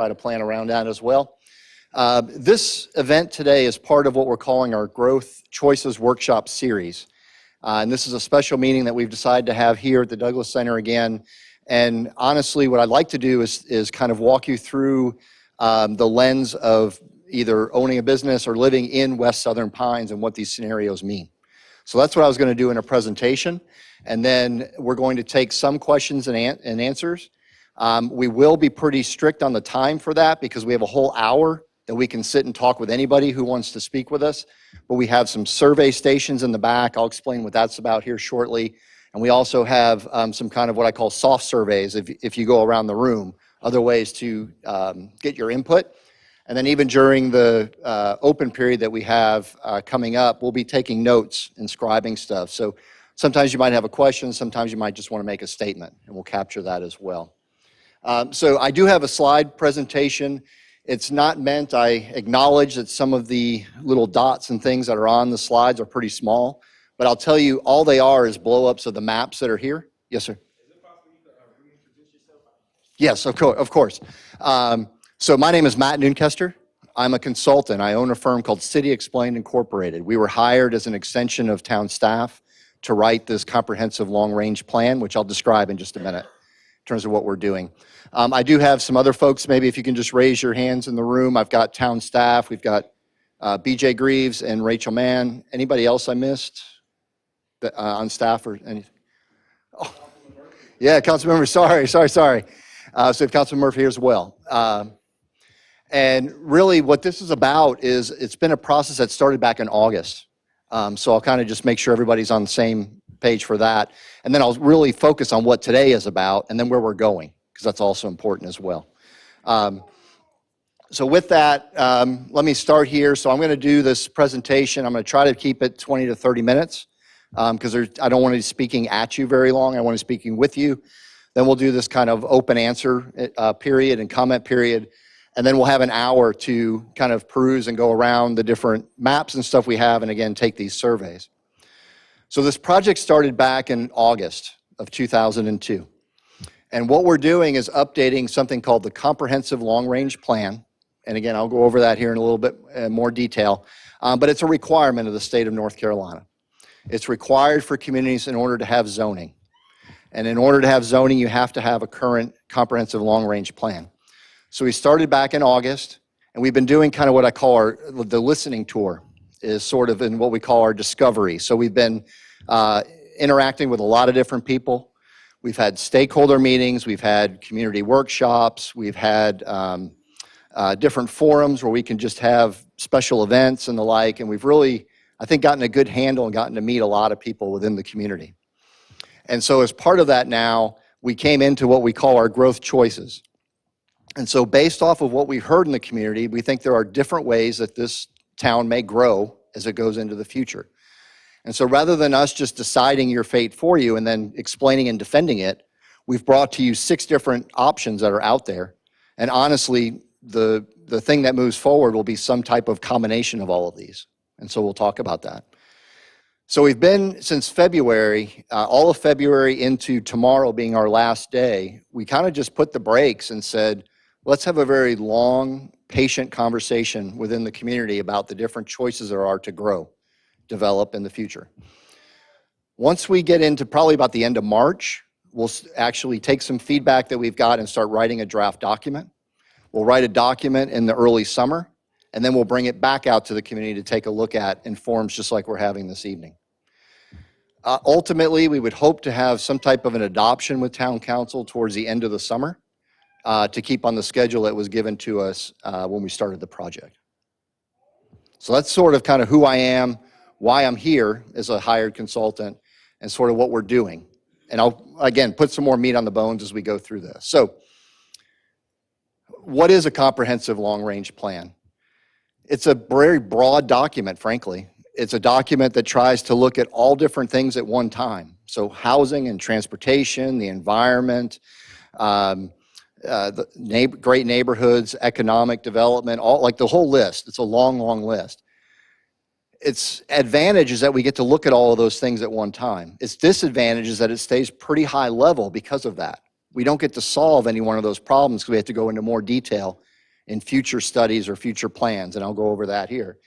try to plan around that as well. This event today is part of what we're calling our Growth Choices Workshop Series. And this is a special meeting that we've decided to have here at the Douglas Center again. And honestly, what I'd like to do is kind of walk you through the lens of either owning a business or living in West Southern Pines and what these scenarios mean. So that's what I was going to do in a presentation. And then we're going to take some questions and answers. We will be pretty strict on the time for that because we have a whole hour that we can sit and talk with anybody who wants to speak with us. But we have some survey stations in the back. I'll explain what that's about here shortly. And we also have some kind of what I call soft surveys if you go around the room, other ways to get your input. And then even during the open period that we have coming up, we'll be taking notes and scribing stuff. So sometimes you might have a question, sometimes you might just want to make a statement, and we'll capture that as well. So I do have a slide presentation. It's not meant, I acknowledge that some of the little dots and things that are on the slides are pretty small, but I'll tell you all they are is blow-ups of the maps that are here. Yes, sir? Is it possible you could reintroduce yourself? Yes, of course. So my name is Matt Noonkester. I'm a consultant. I own a firm called City Explained Incorporated. We were hired as an extension of town staff to write this comprehensive long-range plan, which I'll describe in just a minute in terms of what we're doing. I do have some other folks, maybe if you can just raise your hands in the room. I've got town staff. We've got BJ Greaves and Rachel Mann. Anybody else I missed on staff or anything? Oh. Yeah, Councilmember, sorry. So we have Councilman Murphy here as well. And really what this is about is it's been a process that started back in August. So I'll kind of just make sure everybody's on the same page for that. And then I'll really focus on what today is about and then where we're going, because that's also important as well. So with that, let me start here. So I'm going to do this presentation. I'm going to try to keep it 20 to 30 minutes because I don't want to be speaking at you very long. I want to be speaking with you. Then we'll do this kind of open answer period and comment period. And then we'll have an hour to kind of peruse and go around the different maps and stuff we have, and again, take these surveys. So this project started back in August of 2002. And what we're doing is updating something called the Comprehensive Long-Range Plan. And again, I'll go over that here in a little bit more detail. But it's a requirement of the state of North Carolina. It's required for communities in order to have zoning. And in order to have zoning, you have to have a current comprehensive long-range plan. So we started back in August, and we've been doing kind of what I call the listening tour, is sort of in what we call our discovery. So we've been interacting with a lot of different people. We've had stakeholder meetings, we've had community workshops, we've had different forums where we can just have special events and the like, and we've really, I think, gotten a good handle and gotten to meet a lot of people within the community. And so as part of that now, we came into what we call our growth choices. And so based off of what we've heard in the community, we think there are different ways that this town may grow as it goes into the future. And so rather than us just deciding your fate for you and then explaining and defending it, we've brought to you 6 different options that are out there. And honestly, the thing that moves forward will be some type of combination of all of these. And so we'll talk about that. So we've been, since February, all of February into tomorrow being our last day, we kind of just put the brakes and said, let's have a very long, patient conversation within the community about the different choices there are to grow, develop in the future. Once we get into probably about the end of March, we'll actually take some feedback that we've got and start writing a draft document. We'll write a document in the early summer, and then we'll bring it back out to the community to take a look at in forums just like we're having this evening. Ultimately, we would hope to have some type of an adoption with Town Council towards the end of the summer to keep on the schedule that was given to us when we started the project. So that's sort of kind of who I am, why I'm here as a hired consultant, and sort of what we're doing. And I'll, again, put some more meat on the bones as we go through this. So what is a comprehensive long-range plan? It's a very broad document, frankly. It's a document that tries to look at all different things at one time. So housing and transportation, the environment, great neighborhoods, economic development, all like the whole list. It's a long, long list. Its advantage is that we get to look at all of those things at one time. Its disadvantage is that it stays pretty high level because of that. We don't get to solve any one of those problems because we have to go into more detail in future studies or future plans, and I'll go over that here.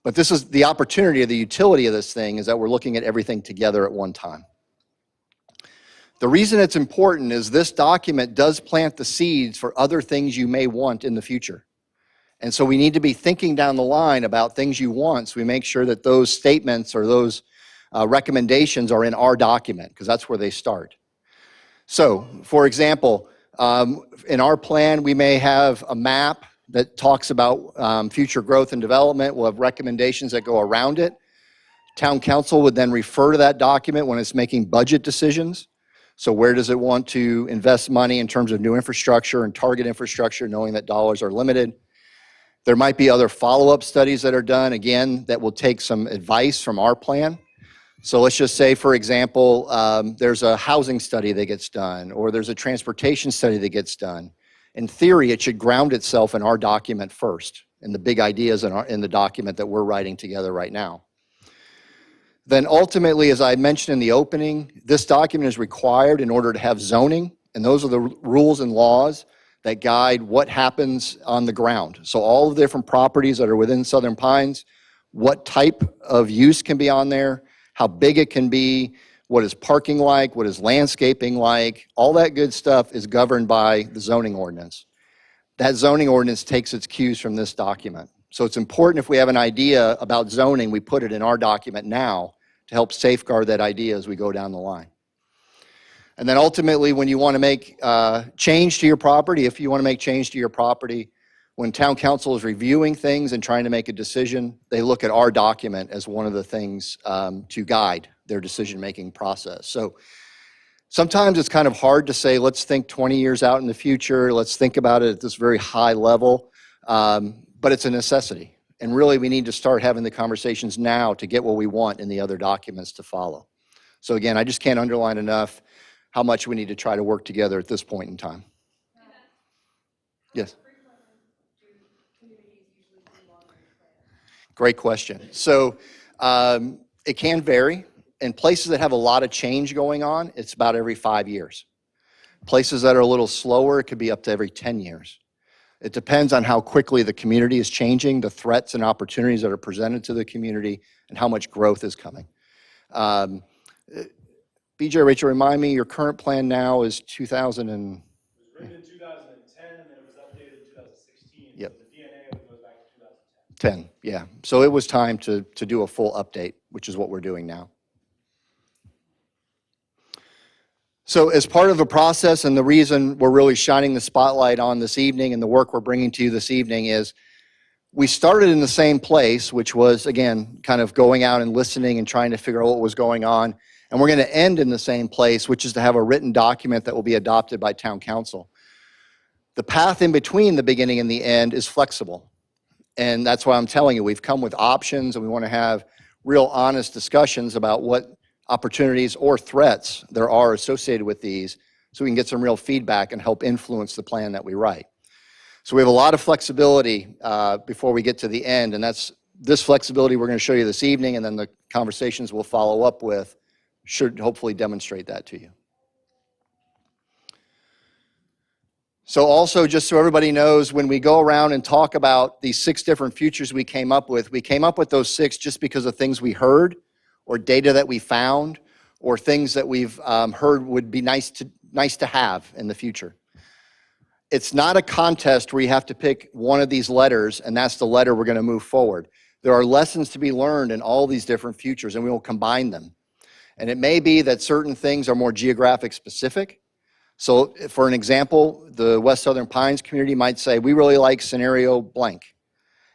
But this is the opportunity, the utility of this thing is that we're looking at everything together at one time. The reason it's important is this document does plant the seeds for other things you may want in the future. And so we need to be thinking down the line about things you want so we make sure that those statements or those recommendations are in our document, because that's where they start. So, for example, in our plan, we may have a map that talks about future growth and development. We'll have recommendations that go around it. Town council would then refer to that document when it's making budget decisions. So where does it want to invest money in terms of new infrastructure and target infrastructure, knowing that dollars are limited? There might be other follow-up studies that are done, again, that will take some advice from our plan. So let's just say, for example, there's a housing study that gets done, or there's a transportation study that gets done. In theory, it should ground itself in our document first, and the big ideas in the document that we're writing together right now. Then ultimately, as I mentioned in the opening, this document is required in order to have zoning, and those are the rules and laws that guide what happens on the ground. So all of the different properties that are within Southern Pines, what type of use can be on there, how big it can be, what is parking like, what is landscaping like, all that good stuff is governed by the zoning ordinance. That zoning ordinance takes its cues from this document. So it's important if we have an idea about zoning, we put it in our document now to help safeguard that idea as we go down the line. And then ultimately, when you want to make change to your property, if you want to make change to your property, when town council is reviewing things and trying to make a decision, they look at our document as one of the things to guide their decision-making process. So sometimes it's kind of hard to say, let's think 20 years out in the future, let's think about it at this very high level, but it's a necessity. And really, we need to start having the conversations now to get what we want in the other documents to follow. So again, I just can't underline enough how much we need to try to work together at this point in time. Yes. Great question. So it can vary. In places that have a lot of change going on, it's about every 5 years. Places that are a little slower, it could be up to every 10 years. It depends on how quickly the community is changing, the threats and opportunities that are presented to the community, and how much growth is coming. BJ, Rachel, remind me, your current plan now is 2000 and... It was written in 2010, and then it was updated in 2016. Yep. So the DNA of it goes back to 10, 2010. yeah. So it was time to do a full update, which is what we're doing now. So as part of the process, and the reason we're really shining the spotlight on this evening and the work we're bringing to you this evening is we started in the same place, which was, again, kind of going out and listening and trying to figure out what was going on. And we're going to end in the same place, which is to have a written document that will be adopted by town council. The path in between the beginning and the end is flexible. And that's why I'm telling you, we've come with options, and we want to have real honest discussions about what opportunities or threats there are associated with these, so we can get some real feedback and help influence the plan that we write. So we have a lot of flexibility before we get to the end, and that's this flexibility we're going to show you this evening, and then the conversations we'll follow up with should hopefully demonstrate that to you. So also, just so everybody knows, when we go around and talk about these 6 different futures we came up with those 6 just because of things we heard, or data that we found, or things that we've heard would be nice to have in the future. It's not a contest where you have to pick one of these letters, and that's the letter we're going to move forward. There are lessons to be learned in all these different futures, and we will combine them. And it may be that certain things are more geographic specific. So for an example, the West Southern Pines community might say, we really like scenario blank.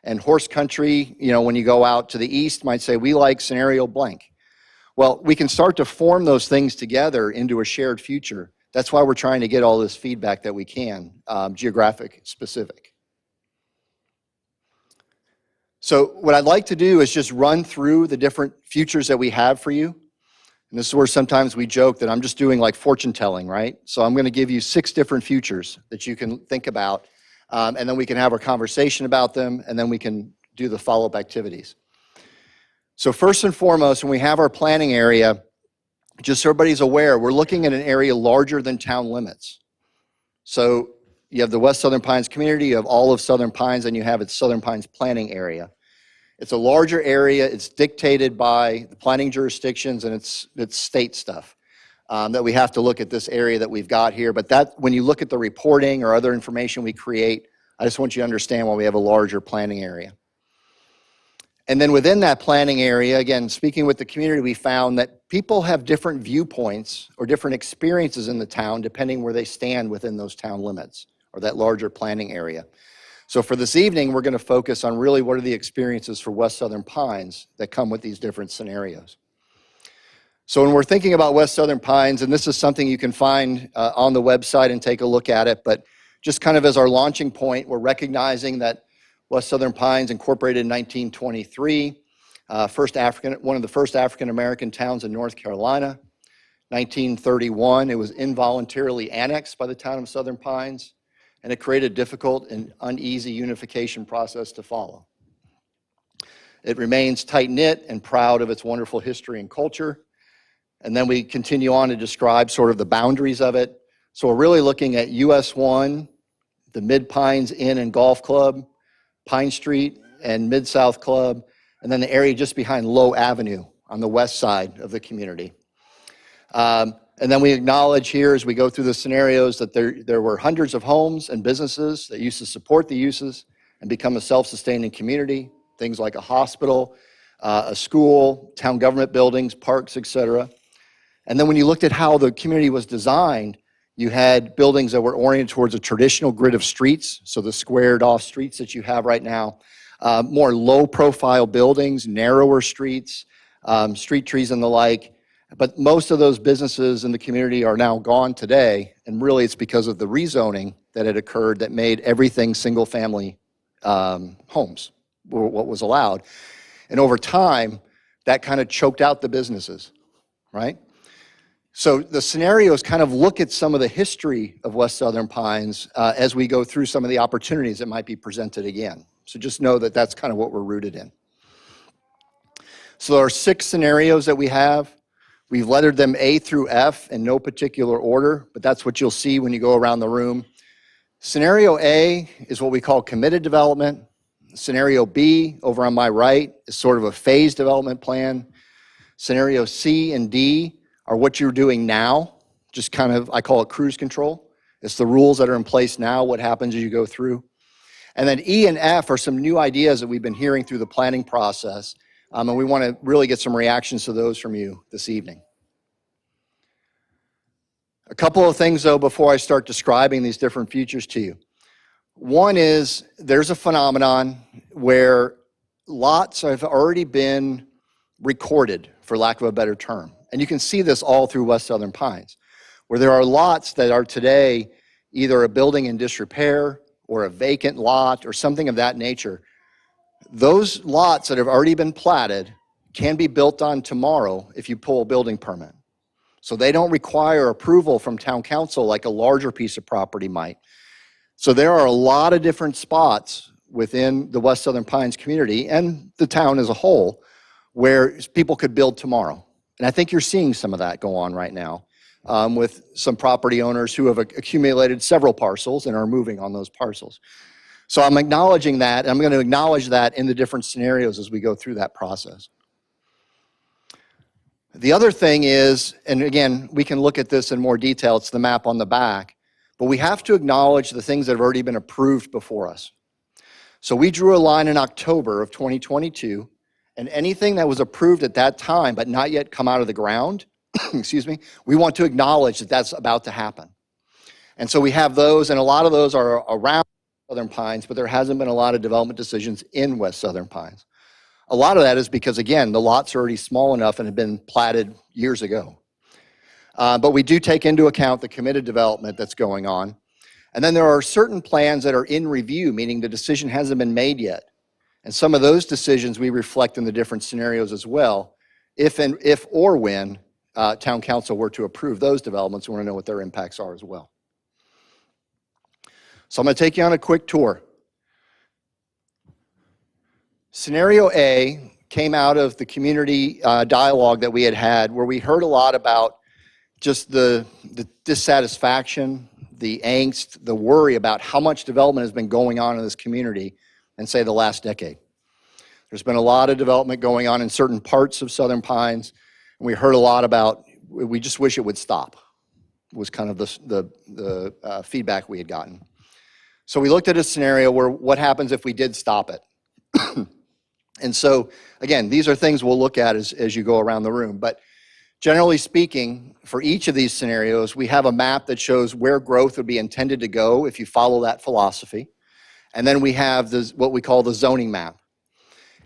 And horse country, when you go out to the east, might say, we like scenario blank. Well, we can start to form those things together into a shared future. That's why we're trying to get all this feedback that we can, geographic specific. So what I'd like to do is just run through the different futures that we have for you. And this is where sometimes we joke that I'm just doing like fortune telling, right? So I'm going to give you 6 different futures that you can think about, and then we can have a conversation about them, and then we can do the follow-up activities. So first and foremost, when we have our planning area, just so everybody's aware, we're looking at an area larger than town limits. So you have the West Southern Pines community, you have all of Southern Pines, and you have its Southern Pines planning area. It's a larger area. It's dictated by the planning jurisdictions, and it's state stuff that we have to look at this area that we've got here. But that, when you look at the reporting or other information we create, I just want you to understand why we have a larger planning area. And then within that planning area, again, speaking with the community, we found that people have different viewpoints or different experiences in the town depending where they stand within those town limits or that larger planning area. So for this evening, we're going to focus on really what are the experiences for West Southern Pines that come with these different scenarios. So when we're thinking about West Southern Pines, and this is something you can find on the website and take a look at it, but just kind of as our launching point, we're recognizing that West Southern Pines incorporated in 1923, one of the first African-American towns in North Carolina. 1931, it was involuntarily annexed by the town of Southern Pines, and it created a difficult and uneasy unification process to follow. It remains tight-knit and proud of its wonderful history and culture. And then we continue on to describe sort of the boundaries of it. So we're really looking at US 1, the Mid-Pines Inn and Golf Club, Pine Street and Mid-South Club, and then the area just behind Low Avenue on the west side of the community. And then we acknowledge here as we go through the scenarios that there were hundreds of homes and businesses that used to support the uses and become a self-sustaining community, things like a hospital, a school, town government buildings, parks, etc. And then when you looked at how the community was designed, you had buildings that were oriented towards a traditional grid of streets, so the squared off streets that you have right now, more low profile buildings, narrower streets, street trees and the like. But most of those businesses in the community are now gone today, and really it's because of the rezoning that had occurred that made everything single family homes, what was allowed. And over time, that kind of choked out the businesses, right? So the scenarios kind of look at some of the history of West Southern Pines as we go through some of the opportunities that might be presented again. So just know that that's kind of what we're rooted in. So there are 6 scenarios that we have. We've lettered them A through F in no particular order, but that's what you'll see when you go around the room. Scenario A is what we call committed development. Scenario B, over on my right, is sort of a phased development plan. Scenario C and D are what you're doing now, just kind of, I call it cruise control. It's the rules that are in place now, what happens as you go through. And then E and F are some new ideas that we've been hearing through the planning process, and we want to really get some reactions to those from you this evening. A couple of things, though, before I start describing these different futures to you. One is there's a phenomenon where lots have already been recorded, for lack of a better term. And you can see this all through West Southern Pines, where there are lots that are today either a building in disrepair or a vacant lot or something of that nature. Those lots that have already been platted can be built on tomorrow if you pull a building permit. So they don't require approval from town council like a larger piece of property might. So there are a lot of different spots within the West Southern Pines community and the town as a whole where people could build tomorrow. And I think you're seeing some of that go on right now with some property owners who have accumulated several parcels and are moving on those parcels. So I'm acknowledging that, and I'm going to acknowledge that in the different scenarios as we go through that process. The other thing is, and again, we can look at this in more detail, it's the map on the back, but we have to acknowledge the things that have already been approved before us. So we drew a line in October of 2022, and anything that was approved at that time but not yet come out of the ground, excuse me, we want to acknowledge that that's about to happen. And so we have those, and a lot of those are around Southern Pines, but there hasn't been a lot of development decisions in West Southern Pines. A lot of that is because, again, the lots are already small enough and have been platted years ago. But we do take into account the committed development that's going on. And then there are certain plans that are in review, meaning the decision hasn't been made yet. And some of those decisions we reflect in the different scenarios as well, if or when town council were to approve those developments. We want to know what their impacts are as well. So I'm going to take you on a quick tour. Scenario A came out of the community dialogue that we had where we heard a lot about just the dissatisfaction, the angst, the worry about how much development has been going on in this community in, say, the last decade. There's been a lot of development going on in certain parts of Southern Pines, and we heard a lot about, we just wish it would stop, was kind of the feedback we had gotten. So we looked at a scenario where what happens if we did stop it? And so, again, these are things we'll look at as you go around the room. But generally speaking, for each of these scenarios, we have a map that shows where growth would be intended to go if you follow that philosophy. And then we have what we call the zoning map.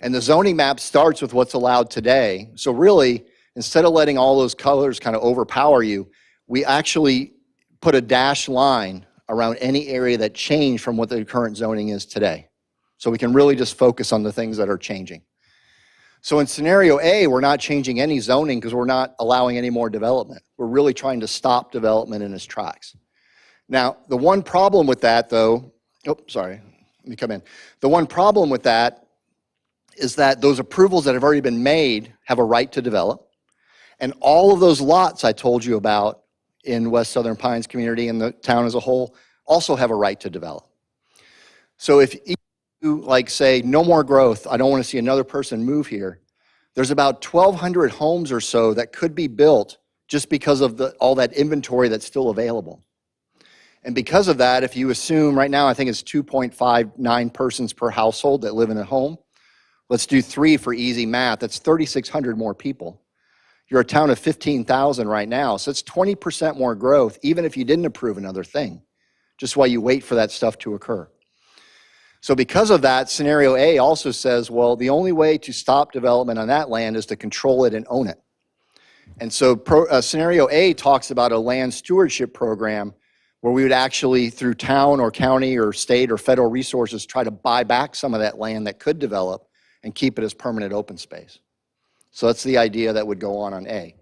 And the zoning map starts with what's allowed today. So really, instead of letting all those colors kind of overpower you, we actually put a dashed line around any area that changed from what the current zoning is today. So we can really just focus on the things that are changing. So in scenario A, we're not changing any zoning because we're not allowing any more development. We're really trying to stop development in its tracks. Now, the one problem with that, though, let me come in. The one problem with that is that those approvals that have already been made have a right to develop. And all of those lots I told you about in West Southern Pines community and the town as a whole also have a right to develop. So if you like say, no more growth, I don't want to see another person move here, there's about 1,200 homes or so that could be built just because of all that inventory that's still available. And because of that, if you assume right now, I think it's 2.59 persons per household that live in a home. Let's do 3 for easy math. That's 3,600 more people. You're a town of 15,000 right now, so it's 20% more growth, even if you didn't approve another thing, just while you wait for that stuff to occur. So because of that, scenario A also says, well, the only way to stop development on that land is to control it and own it. And so scenario A talks about a land stewardship program where we would actually, through town or county or state or federal resources, try to buy back some of that land that could develop and keep it as permanent open space. So that's the idea that would go on A.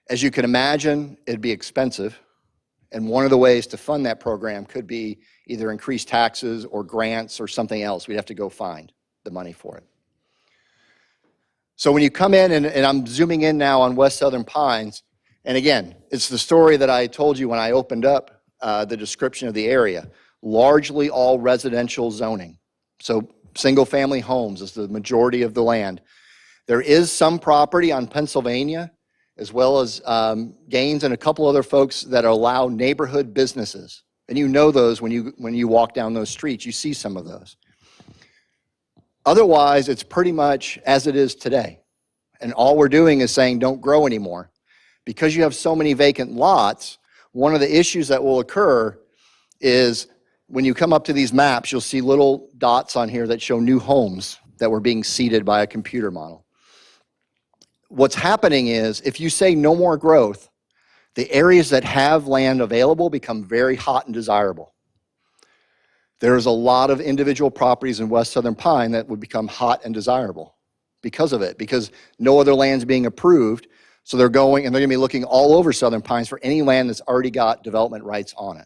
As you can imagine, it'd be expensive. And one of the ways to fund that program could be either increased taxes or grants or something else. We'd have to go find the money for it. So when you come in, and I'm zooming in now on West Southern Pines, and again, it's the story that I told you when I opened up the description of the area. Largely all residential zoning. So single-family homes is the majority of the land. There is some property on Pennsylvania, as well as Gaines and a couple other folks that allow neighborhood businesses. And you know those when you walk down those streets, you see some of those. Otherwise, it's pretty much as it is today. And all we're doing is saying don't grow anymore. Because you have so many vacant lots, one of the issues that will occur is when you come up to these maps, you'll see little dots on here that show new homes that were being seeded by a computer model. What's happening is if you say no more growth, the areas that have land available become very hot and desirable. There's a lot of individual properties in West Southern Pine that would become hot and desirable because of it, because no other land's being approved. So they're going and they're going to be looking all over Southern Pines for any land that's already got development rights on it.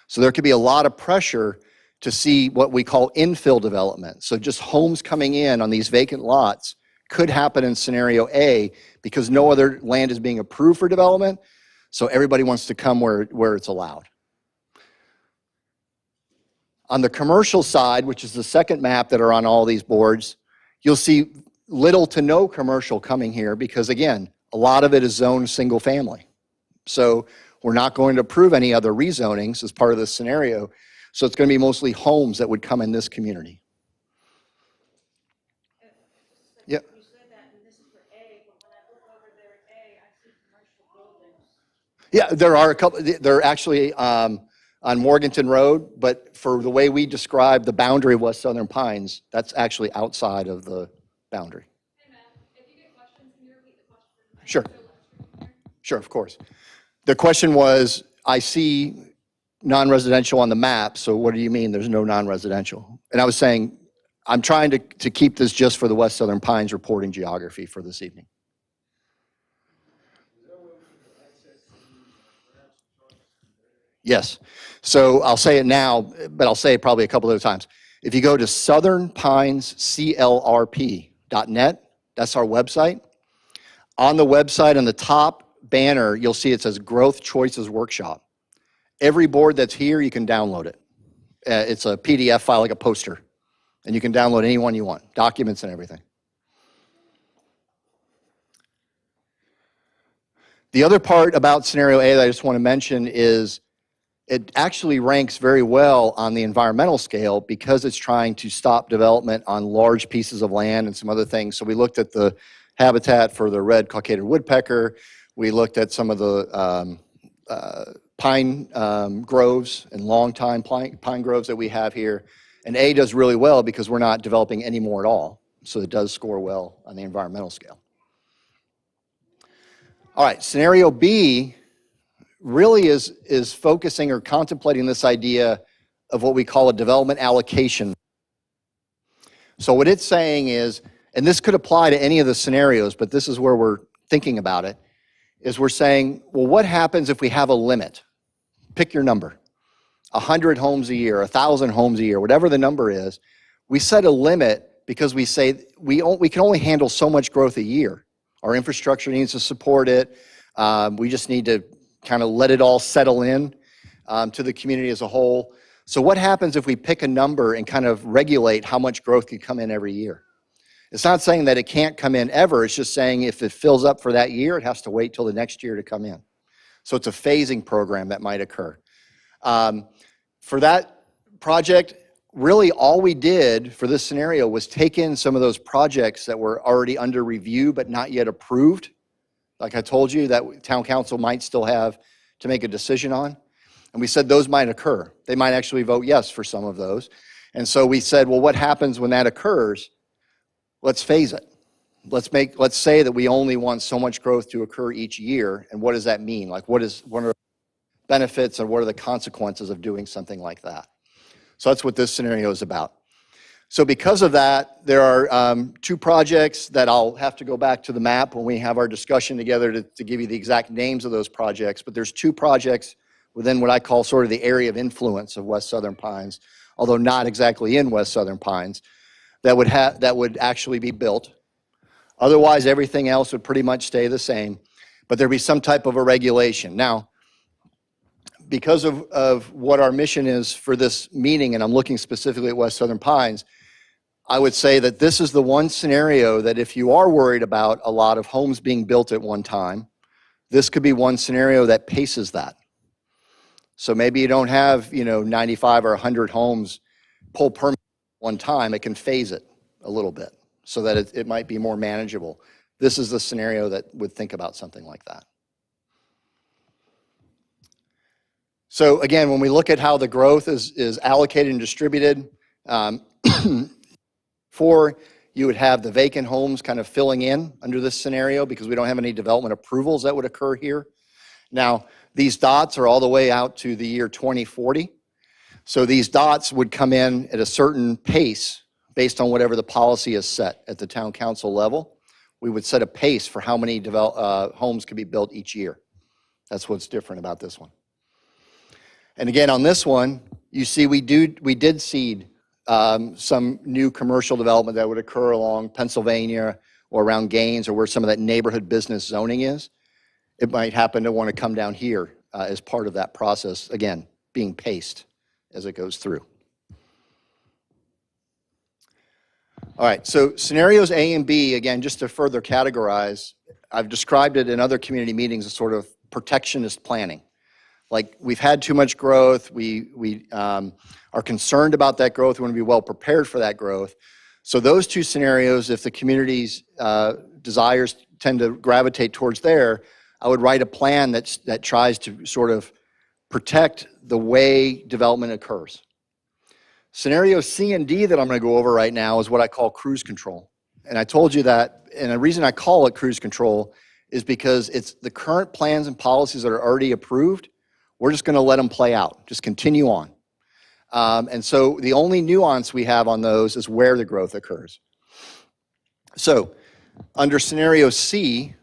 So there could be a lot of pressure to see what we call infill development. So just homes coming in on these vacant lots could happen in scenario A because no other land is being approved for development. So everybody wants to come where it's allowed. On the commercial side, which is the second map that are on all these boards, you'll see little to no commercial coming here because, again, a lot of it is zoned single family. So we're not going to approve any other rezonings as part of this scenario. So it's going to be mostly homes that would come in this community. Yeah. You said that, and this is for A, but when I look over there at A, I see commercial buildings. Yeah, there are a couple, they're actually on Morganton Road, but for the way we describe the boundary of West Southern Pines, that's actually outside of the boundary. Hey, Matt, if you get questions, can you repeat the question? Sure. Sure, of course. The question was, I see non-residential on the map, so what do you mean there's no non-residential? And I was saying, I'm trying to keep this just for the West Southern Pines reporting geography for this evening. Yes. So I'll say it now, but I'll say it probably a couple other times. If you go to southernpinesclrp.net, that's our website. On the website, on the top banner, you'll see it says Growth Choices Workshop. Every board that's here, you can download it. It's a PDF file, like a poster, and you can download any one you want, documents and everything. The other part about scenario A that I just want to mention is it actually ranks very well on the environmental scale because it's trying to stop development on large pieces of land and some other things. So we looked at the habitat for the red cockaded woodpecker. We looked at some of the pine groves and long-time pine groves that we have here. And A does really well because we're not developing any more at all. So it does score well on the environmental scale. All right, scenario B really is focusing or contemplating this idea of what we call a development allocation. So what it's saying is, and this could apply to any of the scenarios, but this is where we're thinking about it, is we're saying, well, what happens if we have a limit? Pick your number, 100 homes a year, 1,000 homes a year, whatever the number is. We set a limit because we say we can only handle so much growth a year. Our infrastructure needs to support it. We just need to kind of let it all settle in to the community as a whole. So what happens if we pick a number and kind of regulate how much growth can come in every year? It's not saying that it can't come in ever. It's just saying if it fills up for that year, it has to wait till the next year to come in. So it's a phasing program that might occur. For that project, really all we did for this scenario was take in some of those projects that were already under review but not yet approved. Like I told you, that town council might still have to make a decision on. And we said those might occur. They might actually vote yes for some of those. And so we said, well, what happens when that occurs? Let's phase it. Let's say that we only want so much growth to occur each year. And what does that mean? Like what are the benefits and what are the consequences of doing something like that? So that's what this scenario is about. So because of that, there are two projects that I'll have to go back to the map when we have our discussion together to give you the exact names of those projects. But there's two projects within what I call sort of the area of influence of West Southern Pines, although not exactly in West Southern Pines, that would actually be built. Otherwise, everything else would pretty much stay the same, but there'd be some type of a regulation. Now, because of what our mission is for this meeting, and I'm looking specifically at West Southern Pines, I would say that this is the one scenario that if you are worried about a lot of homes being built at one time, this could be one scenario that paces that. So maybe you don't have, 95 or 100 homes pull permit at one time. It can phase it a little bit so that it might be more manageable. This is the scenario that would think about something like that. So again, when we look at how the growth is allocated and distributed, you would have the vacant homes kind of filling in under this scenario because we don't have any development approvals that would occur here. Now, these dots are all the way out to the year 2040. So these dots would come in at a certain pace based on whatever the policy is set at the town council level. We would set a pace for how many homes could be built each year. That's what's different about this one. And again, on this one, you see we did seed some new commercial development that would occur along Pennsylvania or around Gaines or where some of that neighborhood business zoning is. It might happen to want to come down here as part of that process, again, being paced as it goes through. All right, so scenarios A and B, again, just to further categorize, I've described it in other community meetings as sort of protectionist planning. Like we've had too much growth, we are concerned about that growth, we want to be well prepared for that growth. So those two scenarios, if the community's desires tend to gravitate towards there, I would write a plan that tries to sort of protect the way development occurs. Scenario C and D that I'm going to go over right now is what I call cruise control. And I told you that, and the reason I call it cruise control is because it's the current plans and policies that are already approved. We're just going to let them play out, just continue on. And so the only nuance we have on those is where the growth occurs. So under scenario C,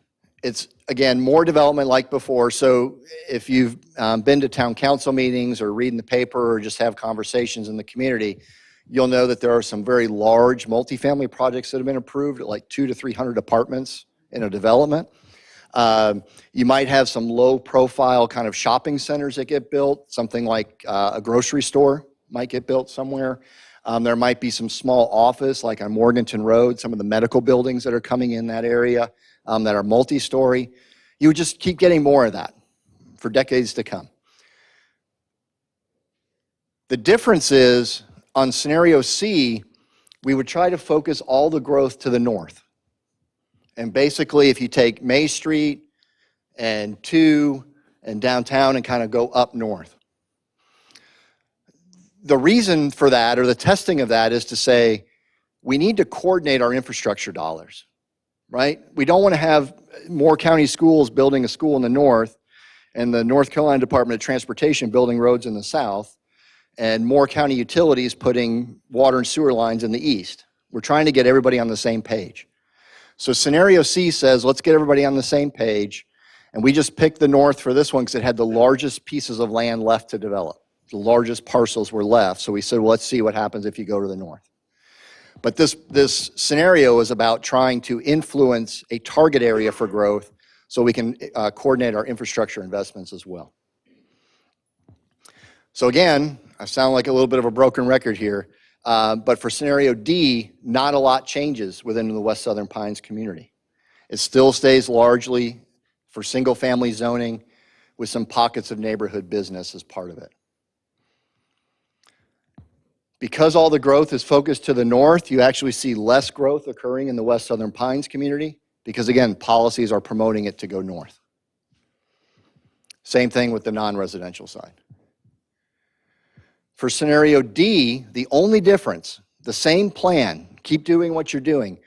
it's, again, more development like before. So if you've been to town council meetings or reading the paper or just have conversations in the community, you'll know that there are some very large multifamily projects that have been approved, like 200 to 300 apartments in a development. You might have some low-profile kind of shopping centers that get built, something like a grocery store might get built somewhere. There might be some small office, like on Morganton Road, some of the medical buildings that are coming in that area that are multi-story. You would just keep getting more of that for decades to come. The difference is, on scenario C, we would try to focus all the growth to the north. And basically, if you take May Street and 2 and downtown and kind of go up north. The reason for that, or the testing of that, is to say, we need to coordinate our infrastructure dollars, right? We don't want to have Moore County Schools building a school in the north and the North Carolina Department of Transportation building roads in the south, and Moore County Utilities putting water and sewer lines in the east. We're trying to get everybody on the same page. So scenario C says, let's get everybody on the same page, and we just picked the north for this one because it had the largest pieces of land left to develop. The largest parcels were left, so we said, well, let's see what happens if you go to the north. But this scenario is about trying to influence a target area for growth so we can coordinate our infrastructure investments as well. So again, I sound like a little bit of a broken record here, but for scenario D, not a lot changes within the West Southern Pines community. It still stays largely for single-family zoning with some pockets of neighborhood business as part of it. Because all the growth is focused to the north, you actually see less growth occurring in the West Southern Pines community because, again, policies are promoting it to go north. Same thing with the non-residential side. For scenario D, the only difference, the same plan, keep doing what you're doing.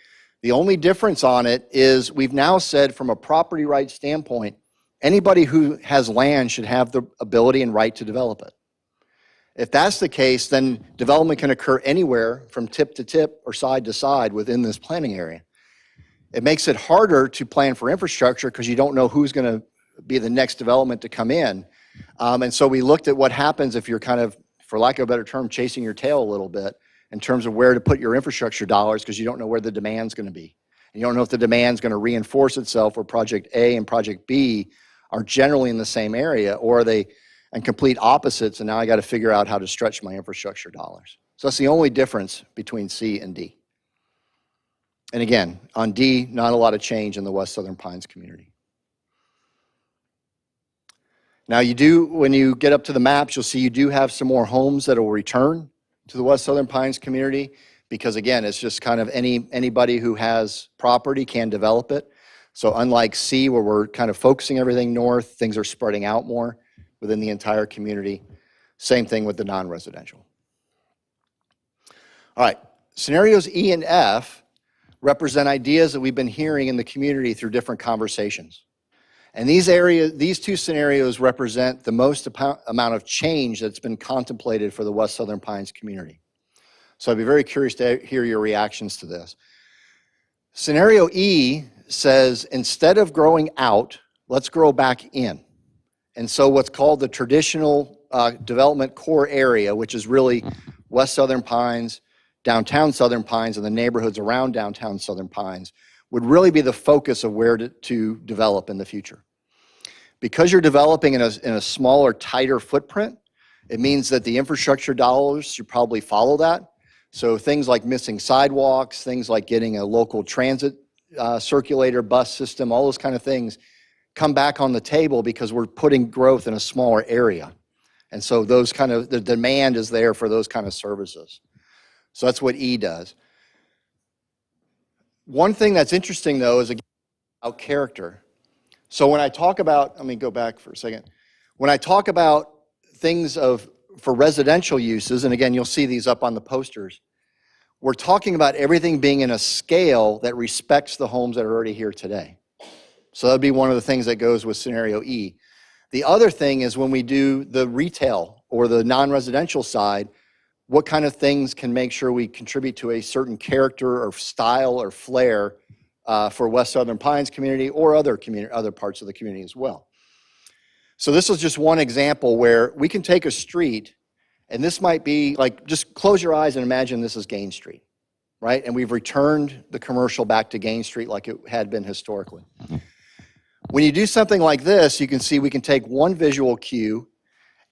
The only difference on it is we've now said from a property rights standpoint, anybody who has land should have the ability and right to develop it. If that's the case, then development can occur anywhere from tip to tip or side to side within this planning area. It makes it harder to plan for infrastructure because you don't know who's going to be the next development to come in. And so we looked at what happens if you're kind of, for lack of a better term, chasing your tail a little bit in terms of where to put your infrastructure dollars because you don't know where the demand's going to be. And you don't know if the demand's going to reinforce itself where project A and project B are generally in the same area, or are they and complete opposites, and now I got to figure out how to stretch my infrastructure dollars. So that's the only difference between C and D. And again, on D, not a lot of change in the West Southern Pines community. Now you do, when you get up to the maps, you'll see you do have some more homes that will return to the West Southern Pines community because again, it's just kind of anybody who has property can develop it. So unlike C, where we're kind of focusing everything north, things are spreading out more within the entire community. Same thing with the non-residential. All right, scenarios E and F represent ideas that we've been hearing in the community through different conversations. And these two scenarios represent the most amount of change that's been contemplated for the West Southern Pines community. So I'd be very curious to hear your reactions to this. Scenario E says, instead of growing out, let's grow back in. And so what's called the traditional development core area, which is really West Southern Pines, downtown Southern Pines, and the neighborhoods around downtown Southern Pines, would really be the focus of where to develop in the future. Because you're developing in a smaller, tighter footprint, it means that the infrastructure dollars should probably follow that. So things like missing sidewalks, things like getting a local transit circulator, bus system, all those kind of things come back on the table because we're putting growth in a smaller area. And so those kind of, the demand is there for those kind of services. So that's what E does. One thing that's interesting though is about character. So when I talk about, let me go back for a second. When I talk about things for residential uses, and again, you'll see these up on the posters, we're talking about everything being in a scale that respects the homes that are already here today. So that'd be one of the things that goes with scenario E. The other thing is when we do the retail or the non-residential side, what kind of things can make sure we contribute to a certain character or style or flair for West Southern Pines community or other parts of the community as well. So this is just one example where we can take a street, and this might be like, just close your eyes and imagine this is Gain Street, right? And we've returned the commercial back to Gain Street like it had been historically. When you do something like this, you can see we can take one visual cue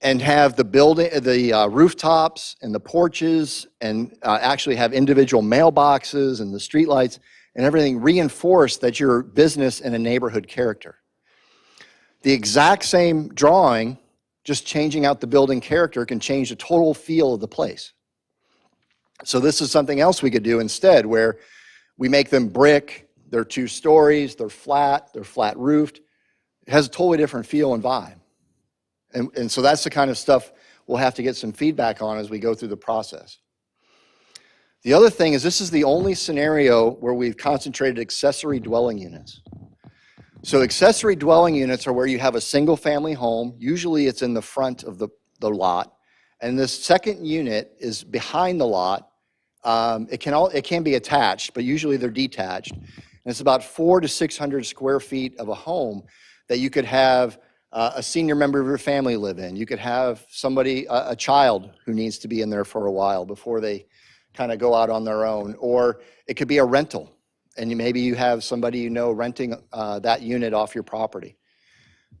and have the building, the rooftops and the porches, and actually have individual mailboxes and the streetlights and everything reinforce that you're business in a neighborhood character. The exact same drawing, just changing out the building character, can change the total feel of the place. So this is something else we could do instead, where we make them brick, they're 2 stories, they're flat roofed. It has a totally different feel and vibe. And so that's the kind of stuff we'll have to get some feedback on as we go through the process. The other thing is this is the only scenario where we've concentrated accessory dwelling units. So accessory dwelling units are where you have a single family home. Usually it's in the front of the lot. And this second unit is behind the lot. It can be attached, but usually they're detached. And it's about 400 to 600 square feet of a home that you could have a senior member of your family live in. You could have somebody, a child who needs to be in there for a while before they kind of go out on their own. Or it could be a rental, and maybe you have somebody you know renting that unit off your property.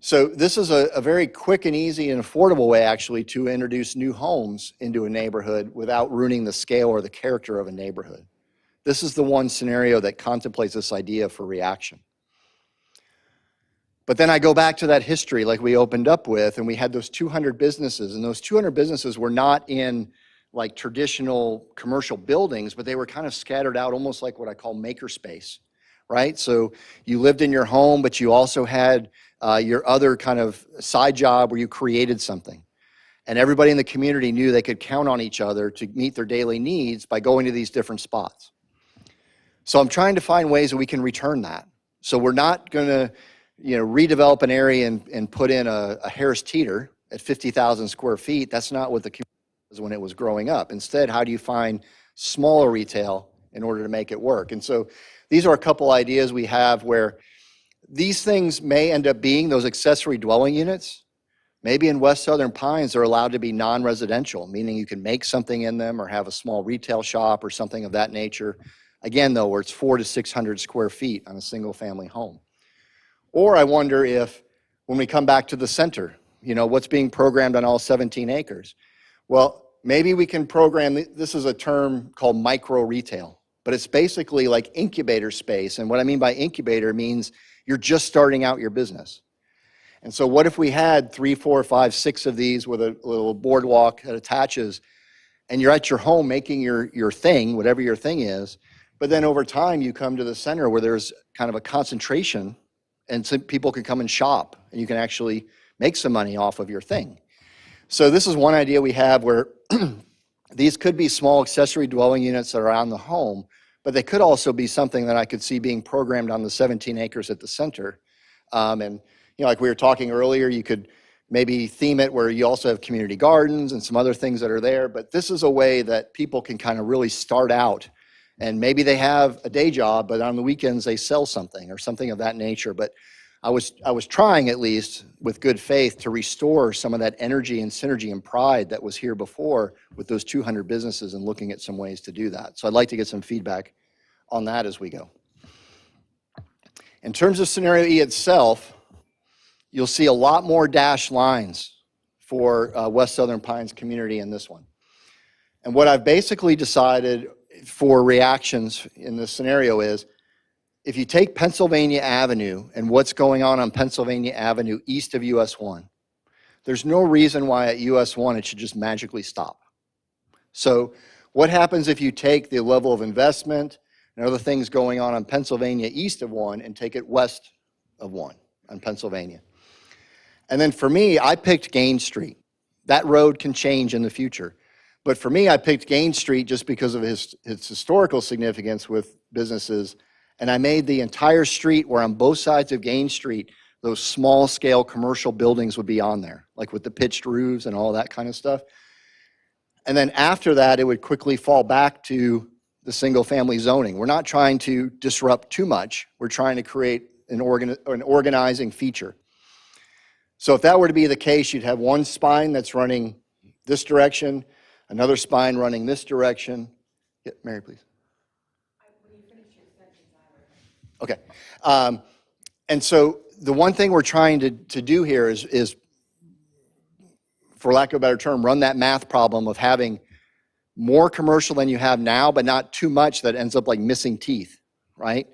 So this is a very quick and easy and affordable way actually to introduce new homes into a neighborhood without ruining the scale or the character of a neighborhood. This is the one scenario that contemplates this idea for reaction. But then I go back to that history like we opened up with, and we had those 200 businesses, and those 200 businesses were not in like traditional commercial buildings, but they were kind of scattered out, almost like what I call makerspace, right? So you lived in your home, but you also had your other kind of side job where you created something. And everybody in the community knew they could count on each other to meet their daily needs by going to these different spots. So I'm trying to find ways that we can return that. So we're not going to redevelop an area and put in a Harris Teeter at 50,000 square feet. That's not what the community was when it was growing up. Instead, how do you find smaller retail in order to make it work? And so these are a couple ideas we have where these things may end up being those accessory dwelling units. Maybe in West Southern Pines, they're allowed to be non-residential, meaning you can make something in them or have a small retail shop or something of that nature. Again, though, where it's 400 to 600 square feet on a single family home. Or I wonder if, when we come back to the center, what's being programmed on all 17 acres? Well, maybe we can program, this is a term called micro retail, but it's basically like incubator space. And what I mean by incubator means you're just starting out your business. And so what if we had 3, 4, 5, 6 of these with a little boardwalk that attaches, and you're at your home making your thing, whatever your thing is, but then over time you come to the center where there's kind of a concentration and so people can come and shop, and you can actually make some money off of your thing. So this is one idea we have where these could be small accessory dwelling units that are on the home, but they could also be something that I could see being programmed on the 17 acres at the center. And like we were talking earlier, you could maybe theme it where you also have community gardens and some other things that are there, but this is a way that people can kind of really start out. And maybe they have a day job, but on the weekends they sell something or something of that nature. But I was trying, at least with good faith, to restore some of that energy and synergy and pride that was here before with those 200 businesses and looking at some ways to do that. So I'd like to get some feedback on that as we go. In terms of scenario E itself, you'll see a lot more dashed lines for West Southern Pines community in this one. And what I've basically decided for reactions in this scenario is, if you take Pennsylvania Avenue and what's going on Pennsylvania Avenue east of US 1, there's no reason why at US 1 it should just magically stop. So what happens if you take the level of investment and other things going on Pennsylvania east of 1 and take it west of 1 on Pennsylvania? And then for me, I picked Gaines Street. That road can change in the future. But for me, I picked Gaines Street just because of its historical significance with businesses. And I made the entire street where on both sides of Gaines Street, those small scale commercial buildings would be on there, like with the pitched roofs and all that kind of stuff. And then after that, it would quickly fall back to the single family zoning. We're not trying to disrupt too much. We're trying to create an organizing feature. So if that were to be the case, you'd have one spine that's running this direction, another spine running this direction. Yeah, Mary, please. Okay. And so the one thing we're trying to do here is, for lack of a better term, run that math problem of having more commercial than you have now, but not too much that ends up like missing teeth, right?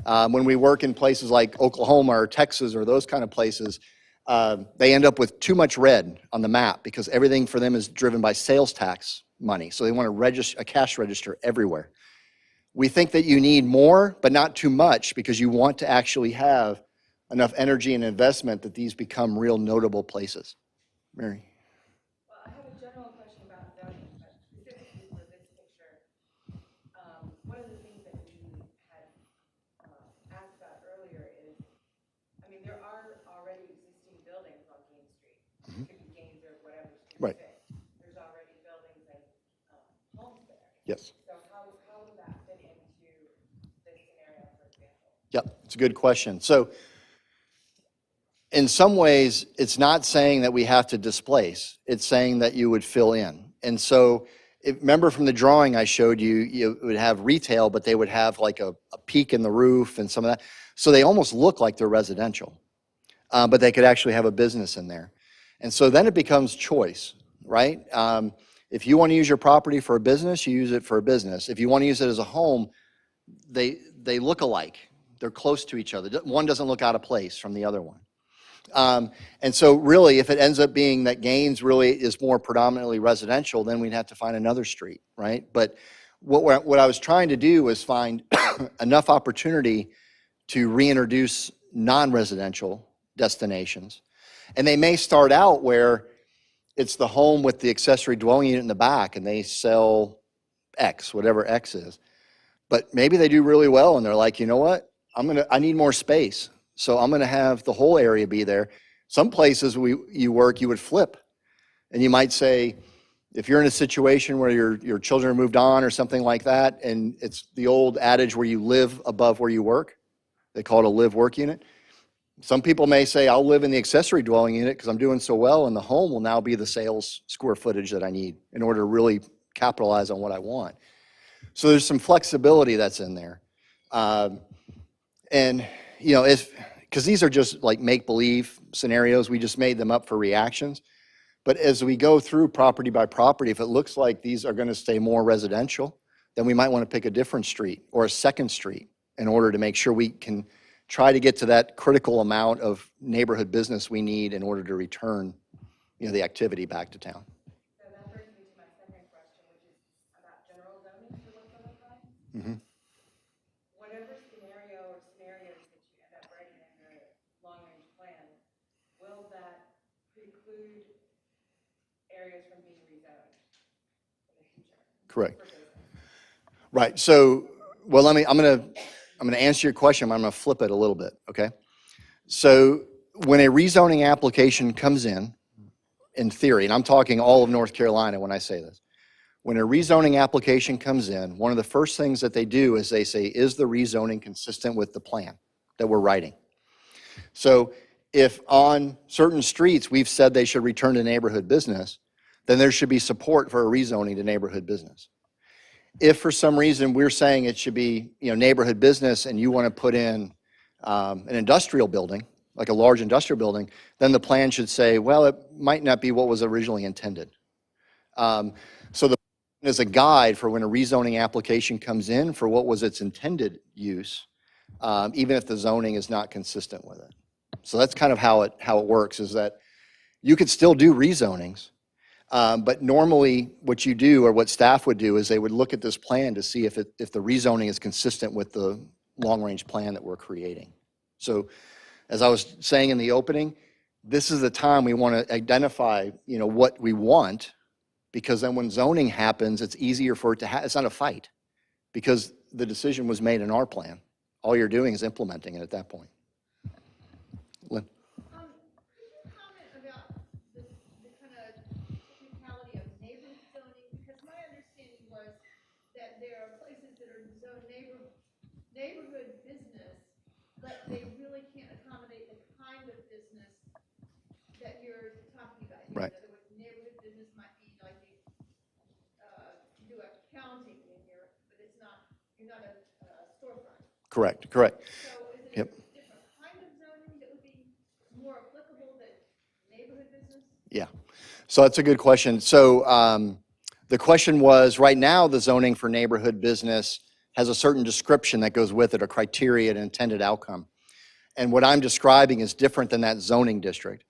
When we work in places like Oklahoma or Texas or those kind of places, they end up with too much red on the map because everything for them is driven by sales tax money. So they want to register a cash register everywhere. We think that you need more, but not too much, because you want to actually have enough energy and investment that these become real notable places. Mary? Well, I have a general question about zoning, but specifically for this picture. One of the things that we had asked about earlier is, I mean, there are already existing buildings on Gaines Street. It could be Gaines or whatever street Right. it is. There's already buildings and homes there. Yes. So how would that fit into this scenario, for example? Yep, it's a good question. So in some ways, it's not saying that we have to displace. It's saying that you would fill in. And so remember from the drawing I showed you, you would have retail, but they would have like a peak in the roof and some of that. So they almost look like they're residential, but they could actually have a business in there. And so then it becomes choice, right? If you want to use your property for a business, you use it for a business. If you want to use it as a home, they look alike. They're close to each other. One doesn't look out of place from the other one. And so really, if it ends up being that Gaines really is more predominantly residential, then we'd have to find another street, right? But what I was trying to do was find enough opportunity to reintroduce non-residential destinations. And they may start out where it's the home with the accessory dwelling unit in the back, and they sell X, whatever X is. But maybe they do really well, and they're like, you know what? I need more space. So I'm going to have the whole area be there. Some places you would flip. And you might say, if you're in a situation where your children are moved on or something like that, and it's the old adage where you live above where you work, they call it a live-work unit. Some people may say, I'll live in the accessory dwelling unit because I'm doing so well, and the home will now be the sales square footage that I need in order to really capitalize on what I want. So there's some flexibility that's in there. And, you know, because these are just like make-believe scenarios, we just made them up for reactions. But as we go through property by property, if it looks like these are going to stay more residential, then we might want to pick a different street or a second street in order to make sure we can try to get to that critical amount of neighborhood business we need in order to return, you know, the activity back to town. So that brings me to my second question, which is about general zoning for what's on the front. Mhm. Whatever scenario or scenarios that you end up writing in your long-range plan, will that preclude areas from being rezoned in the future? Correct. For business? Right. So, well, I'm going to answer your question. I'm going to flip it a little bit. Okay. So when a rezoning application comes in theory, and I'm talking all of North Carolina when I say this, when a rezoning application comes in, one of the first things that they do is they say, is the rezoning consistent with the plan that we're writing? So if on certain streets we've said they should return to neighborhood business, then there should be support for a rezoning to neighborhood business. If for some reason we're saying it should be, you know, neighborhood business and you want to put in an industrial building, like a large industrial building, then the plan should say, well, it might not be what was originally intended. So the plan is a guide for when a rezoning application comes in for what was its intended use, even if the zoning is not consistent with it. So that's kind of how it works, is that you could still do rezonings. But normally what you do, or what staff would do, is they would look at this plan to see if the rezoning is consistent with the long-range plan that we're creating. So as I was saying in the opening, this is the time we want to identify, you know, what we want, because then when zoning happens, it's easier for it to it's not a fight, because the decision was made in our plan. All you're doing is implementing it at that point. Lynn? Could you comment about the kind of technicality of neighborhood zoning? Because my understanding was that there are places that are zoned neighborhood business, but they really can't accommodate the kind of business that you're talking about. Right. In other words, neighborhood business might be like do accounting in here, but it's not, you're not a storefront. Correct. So is it Yep. a different kind of zoning that would be Yeah. So that's a good question. So the question was, right now, the zoning for neighborhood business has a certain description that goes with it, a criteria, an intended outcome. And what I'm describing is different than that zoning district.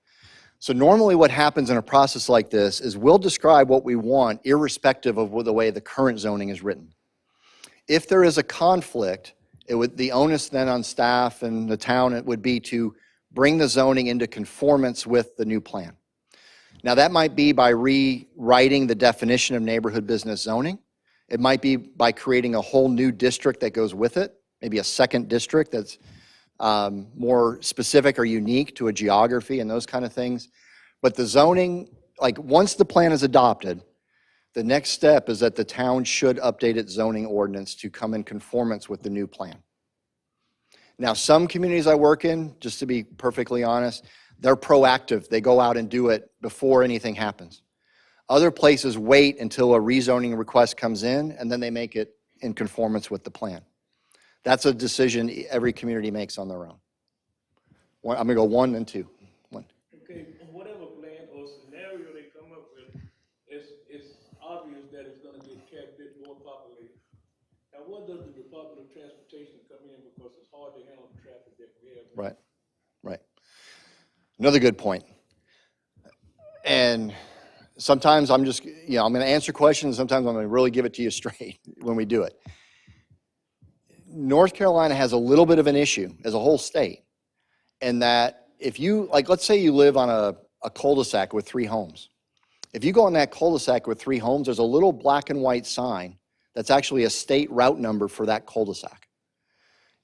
So normally what happens in a process like this is we'll describe what we want irrespective of the way the current zoning is written. If there is a conflict, the onus then on staff and the town, it would be to bring the zoning into conformance with the new plan. Now that might be by rewriting the definition of neighborhood business zoning. It might be by creating a whole new district that goes with it, maybe a second district that's more specific or unique to a geography and those kind of things. But the zoning, like once the plan is adopted, the next step is that the town should update its zoning ordinance to come in conformance with the new plan. Now, some communities I work in, just to be perfectly honest, they're proactive. They go out and do it before anything happens. Other places wait until a rezoning request comes in and then they make it in conformance with the plan. That's a decision every community makes on their own. I'm gonna go 1 and 2. 1. Okay, whatever plan or scenario they come up with, it's obvious that it's gonna get capped bit more populated. Now, what does the Department of Transportation come in, because it's hard to handle the traffic that we have? Right, right. Another good point. And sometimes I'm just, I'm gonna answer questions, sometimes I'm gonna really give it to you straight when we do it. North Carolina has a little bit of an issue as a whole state, in that if you, like, let's say you live on a cul-de-sac with 3 homes. If you go on that cul-de-sac with 3 homes, there's a little black and white sign that's actually a state route number for that cul-de-sac.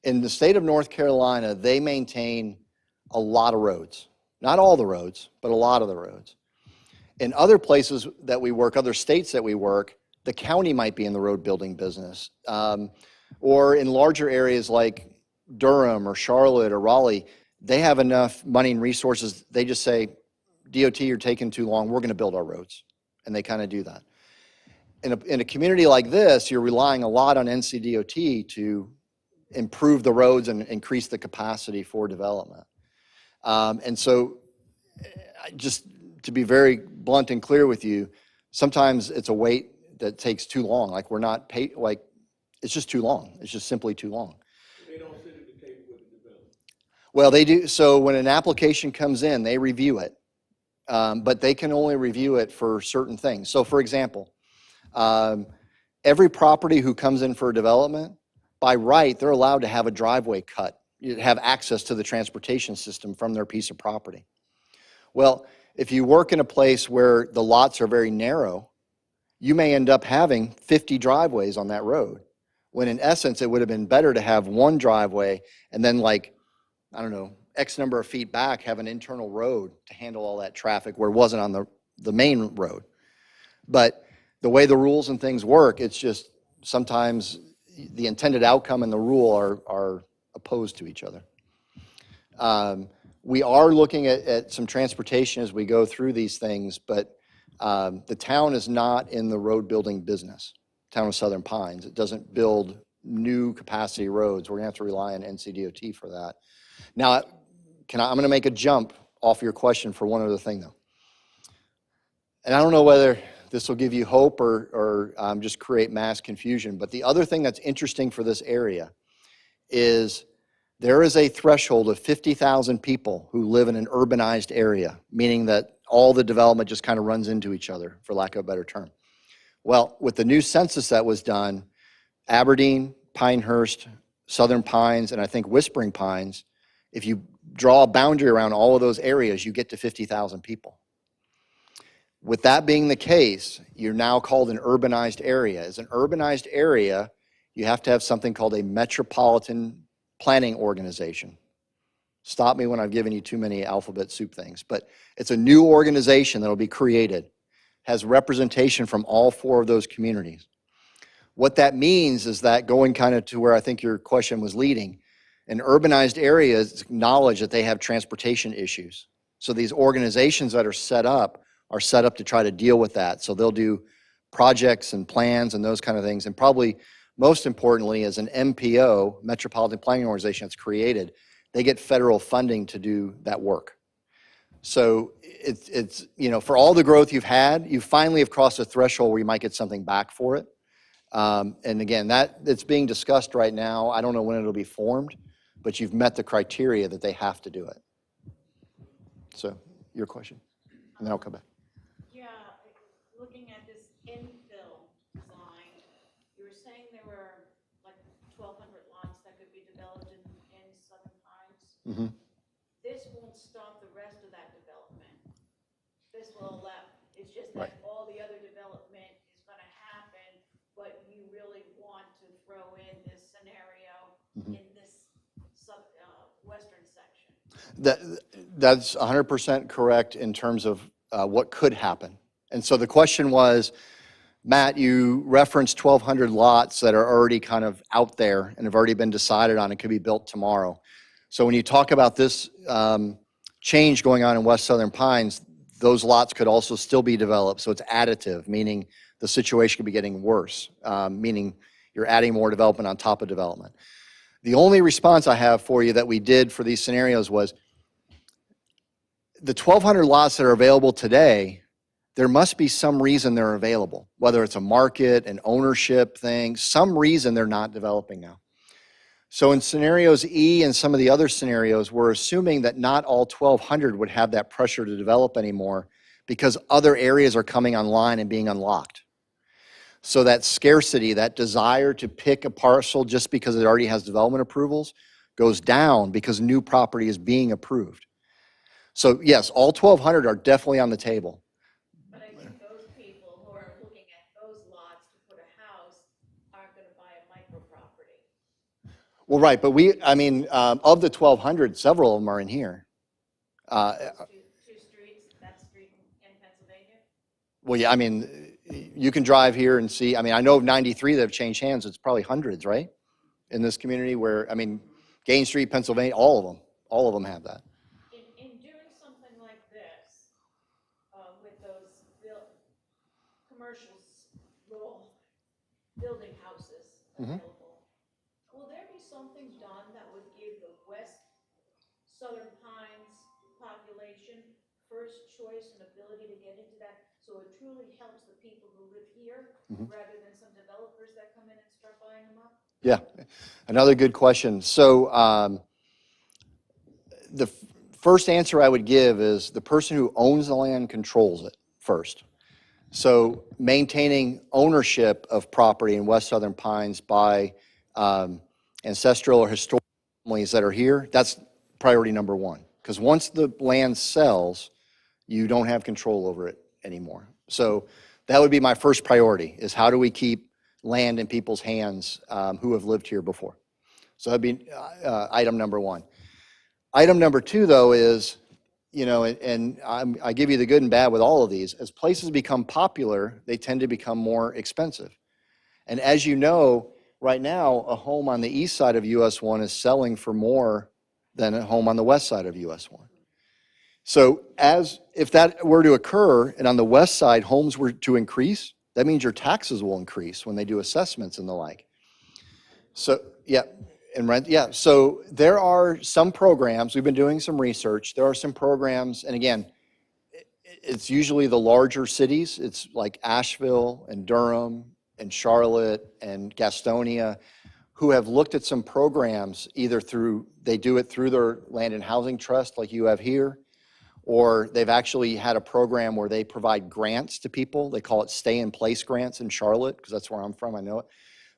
In the state of North Carolina, they maintain a lot of roads. Not all the roads, but a lot of the roads. In other places that we work, other states that we work, the county might be in the road building business. Or in larger areas like Durham or Charlotte or Raleigh, they have enough money and resources. They just say, DOT, you're taking too long. We're going to build our roads. And they kind of do that. In a community like this, you're relying a lot on NCDOT to improve the roads and increase the capacity for development. And so just to be very blunt and clear with you, sometimes it's a wait that takes too long. Like we're not paid, like it's just too long. It's just simply too long. They don't sit at the table with the developer. Well, they do. So when an application comes in, they review it, but they can only review it for certain things. So for example, every property who comes in for a development, by right, they're allowed to have a driveway cut, have access to the transportation system from their piece of property. Well, if you work in a place where the lots are very narrow, you may end up having 50 driveways on that road, when in essence, it would have been better to have one driveway and then, like, I don't know, X number of feet back, have an internal road to handle all that traffic where it wasn't on the main road. But the way the rules and things work, it's just sometimes the intended outcome and the rule are opposed to each other. We are looking at some transportation as we go through these things, but the town is not in the road building business. Town of Southern Pines, it doesn't build new capacity roads. We're gonna have to rely on NCDOT for that. Now, I'm gonna make a jump off your question for one other thing though. And I don't know whether this will give you hope or just create mass confusion, but the other thing that's interesting for this area is there is a threshold of 50,000 people who live in an urbanized area, meaning that all the development just kind of runs into each other, for lack of a better term. Well, with the new census that was done, Aberdeen, Pinehurst, Southern Pines, and I think Whispering Pines, if you draw a boundary around all of those areas, you get to 50,000 people. With that being the case, you're now called an urbanized area. As an urbanized area, you have to have something called a metropolitan planning organization. Stop me when I've given you too many alphabet soup things, but it's a new organization that will be created, has representation from all 4 of those communities. What that means is that, going kind of to where I think your question was leading, in urbanized areas acknowledge that they have transportation issues. So these organizations that are set up to try to deal with that. So they'll do projects and plans and those kind of things. And probably most importantly, as an MPO, Metropolitan Planning Organization, that's created, they get federal funding to do that work. So it's, for all the growth you've had, you finally have crossed a threshold where you might get something back for it. And again, it's being discussed right now. I don't know when it'll be formed, but you've met the criteria that they have to do it. So your question, and then I'll come back. Yeah, looking at this infill design, you were saying there were like 1,200 lots that could be developed in Southern Pines. Mhm. This won't stop the rest of that development. This will allow, it's just Right. that all the other development is gonna happen, but you really want to throw in this scenario in this western section. That's 100% correct in terms of what could happen. And so the question was, Matt, you referenced 1,200 lots that are already kind of out there and have already been decided on and could be built tomorrow. So when you talk about this change going on in West Southern Pines, those lots could also still be developed. So it's additive, meaning the situation could be getting worse, meaning you're adding more development on top of development. The only response I have for you that we did for these scenarios was the 1,200 lots that are available today, there must be some reason they're available, whether it's a market, an ownership thing, some reason they're not developing now. So in scenarios E and some of the other scenarios, we're assuming that not all 1,200 would have that pressure to develop anymore because other areas are coming online and being unlocked. So that scarcity, that desire to pick a parcel just because it already has development approvals goes down because new property is being approved. So yes, all 1,200 are definitely on the table. But I think those people who are looking at those lots to put a house aren't gonna buy a micro property. Well, right, but of the 1,200, several of them are in here. Two streets, that street in Pennsylvania? Well, yeah, you can drive here and see, I know of 93 that have changed hands. It's probably hundreds, right? In this community where, Gain Street, Pennsylvania, all of them have that. In doing something like this, with those commercials, little building houses available, will there be something done that would give the West Southern Pines population first choice and ability to get into that, so it truly helps the people who live here, rather than some developers that come in and start buying them up? Yeah, another good question. So the first answer I would give is the person who owns the land controls it first. So maintaining ownership of property in West Southern Pines by ancestral or historical families that are here, that's priority number one. Because once the land sells, you don't have control over it anymore. So that would be my first priority, is how do we keep land in people's hands who have lived here before? So that'd be item number one. Item number two, though, is, I give you the good and bad with all of these. As places become popular, they tend to become more expensive. And as you know, right now, a home on the east side of US 1 is selling for more than a home on the west side of US 1. So if that were to occur, and on the west side, homes were to increase, that means your taxes will increase when they do assessments and the like. So, yeah. And rent, yeah. So there are some programs, we've been doing some research. There are some programs, and again, it's usually the larger cities. It's like Asheville and Durham and Charlotte and Gastonia, who have looked at some programs either they do it through their land and housing trust like you have here, or they've actually had a program where they provide grants to people. They call it stay in place grants in Charlotte, because that's where I'm from, I know it.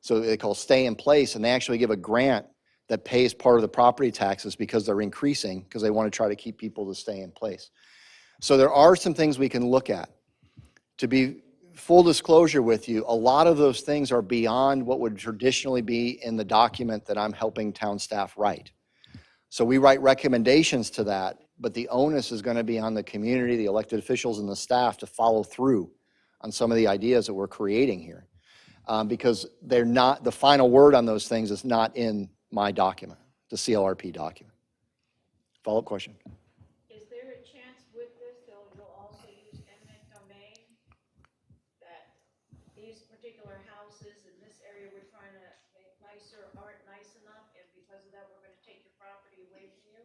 So they call stay in place, and they actually give a grant that pays part of the property taxes because they're increasing, because they want to try to keep people to stay in place. So there are some things we can look at. To be full disclosure with you, a lot of those things are beyond what would traditionally be in the document that I'm helping town staff write. So we write recommendations to that, but the onus is going to be on the community, the elected officials, and the staff to follow through on some of the ideas that we're creating here. Because they're not, the final word on those things is not in my document, the CLRP document. Follow-up question? Is there a chance with this that you'll also use eminent domain? That these particular houses in this area we're trying to make nicer aren't nice enough, and because of that, we're gonna take your property away from you?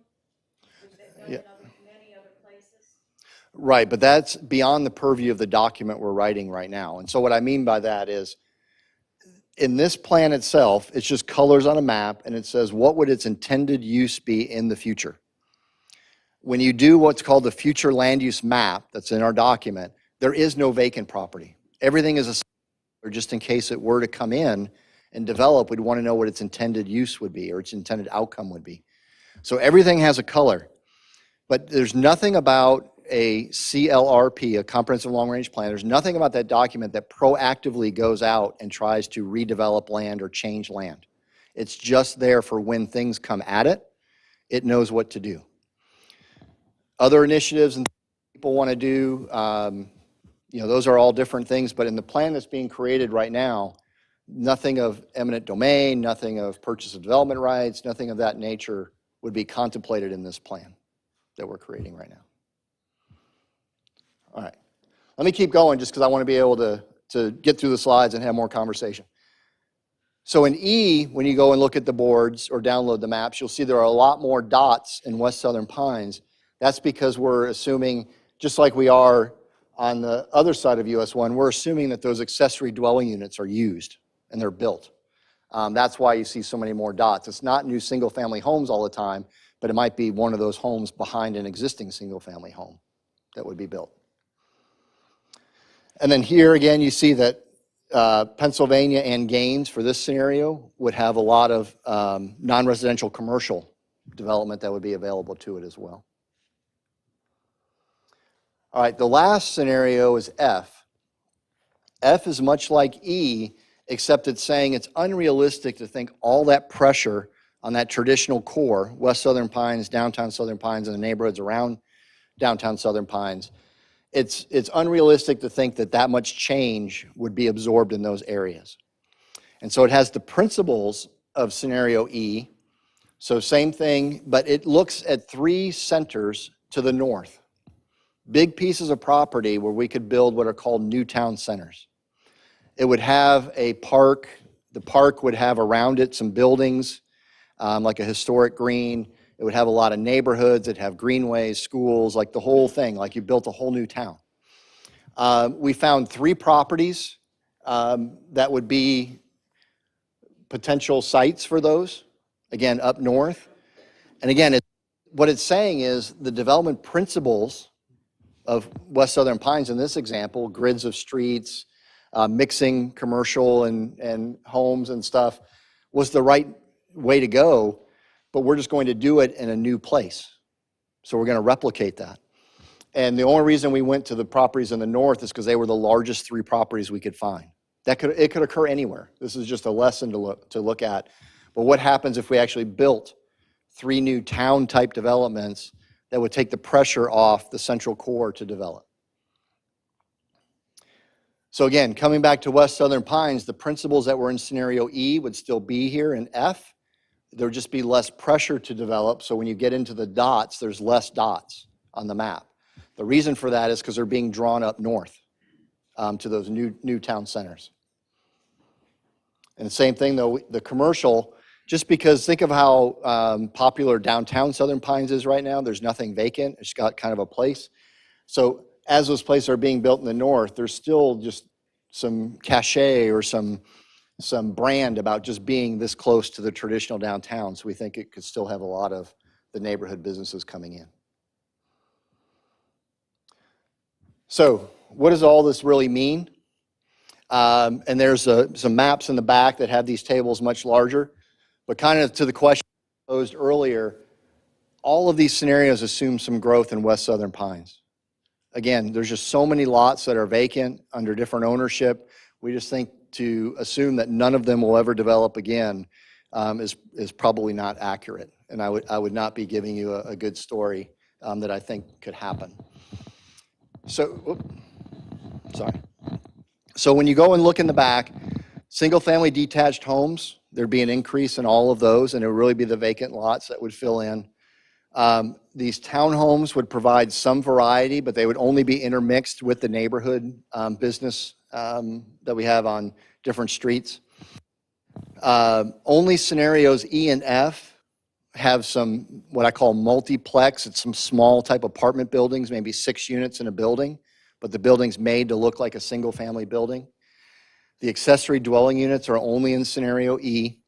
Which they've done Yeah. in many other places? Right, but that's beyond the purview of the document we're writing right now. And so what I mean by that is, in this plan itself, it's just colors on a map, and it says what would its intended use be in the future. When you do what's called the future land use map that's in our document, there is no vacant property. Everything is or just in case it were to come in and develop, we'd want to know what its intended use would be or its intended outcome would be. So everything has a color, but there's nothing about a CLRP, a comprehensive long-range plan. There's nothing about that document that proactively goes out and tries to redevelop land or change land. It's just there for when things come at it, it knows what to do. Other initiatives and people want to do, those are all different things, but in the plan that's being created right now, nothing of eminent domain, nothing of purchase of development rights, nothing of that nature would be contemplated in this plan that we're creating right now. All right, let me keep going just because I want to be able to get through the slides and have more conversation. So in E, when you go and look at the boards or download the maps, you'll see there are a lot more dots in West Southern Pines. That's because we're assuming, just like we are on the other side of US 1, we're assuming that those accessory dwelling units are used and they're built. That's why you see so many more dots. It's not new single-family homes all the time, but it might be one of those homes behind an existing single-family home that would be built. And then here again, you see that Pennsylvania and Gaines for this scenario would have a lot of non-residential commercial development that would be available to it as well. All right, the last scenario is F. F is much like E, except it's saying it's unrealistic to think all that pressure on that traditional core, West Southern Pines, downtown Southern Pines, and the neighborhoods around downtown Southern Pines. It's unrealistic to think that that much change would be absorbed in those areas. And so it has the principles of scenario E. So same thing, but it looks at 3 centers to the north. Big pieces of property where we could build what are called new town centers. It would have a park. The park would have around it some buildings, like a historic green. It would have a lot of neighborhoods. It'd have greenways, schools, like the whole thing, like you built a whole new town. We found 3 properties that would be potential sites for those, again, up north. And again, what it's saying is the development principles of West Southern Pines in this example, grids of streets, mixing commercial and homes and stuff, was the right way to go, but we're just going to do it in a new place. So we're going to replicate that. And the only reason we went to the properties in the north is because they were the largest 3 properties we could find. It could occur anywhere. This is just a lesson to look at. But what happens if we actually built 3 new town-type developments that would take the pressure off the central core to develop? So again, coming back to West Southern Pines, the principles that were in scenario E would still be here in F. There would just be less pressure to develop. So when you get into the dots, there's less dots on the map. The reason for that is because they're being drawn up north to those new town centers. And the same thing though, the commercial, just because think of how popular downtown Southern Pines is right now. There's nothing vacant. It's got kind of a place. So as those places are being built in the north, there's still just some cachet or some brand about just being this close to the traditional downtown. So we think it could still have a lot of the neighborhood businesses coming in. So what does all this really mean? And there's some maps in the back that have these tables much larger. But kind of to the question posed earlier, all of these scenarios assume some growth in West Southern Pines. Again, there's just so many lots that are vacant under different ownership. We just think to assume that none of them will ever develop again is probably not accurate. And I would not be giving you a good story that I think could happen. So, sorry. So when you go and look in the back, single-family detached homes, there'd be an increase in all of those, and it would really be the vacant lots that would fill in. These townhomes would provide some variety, but they would only be intermixed with the neighborhood business that we have on different streets. Only scenarios E and F have some, what I call multiplex. It's some small type apartment buildings, maybe 6 units in a building, but the building's made to look like a single-family building. The accessory dwelling units are only in scenario E.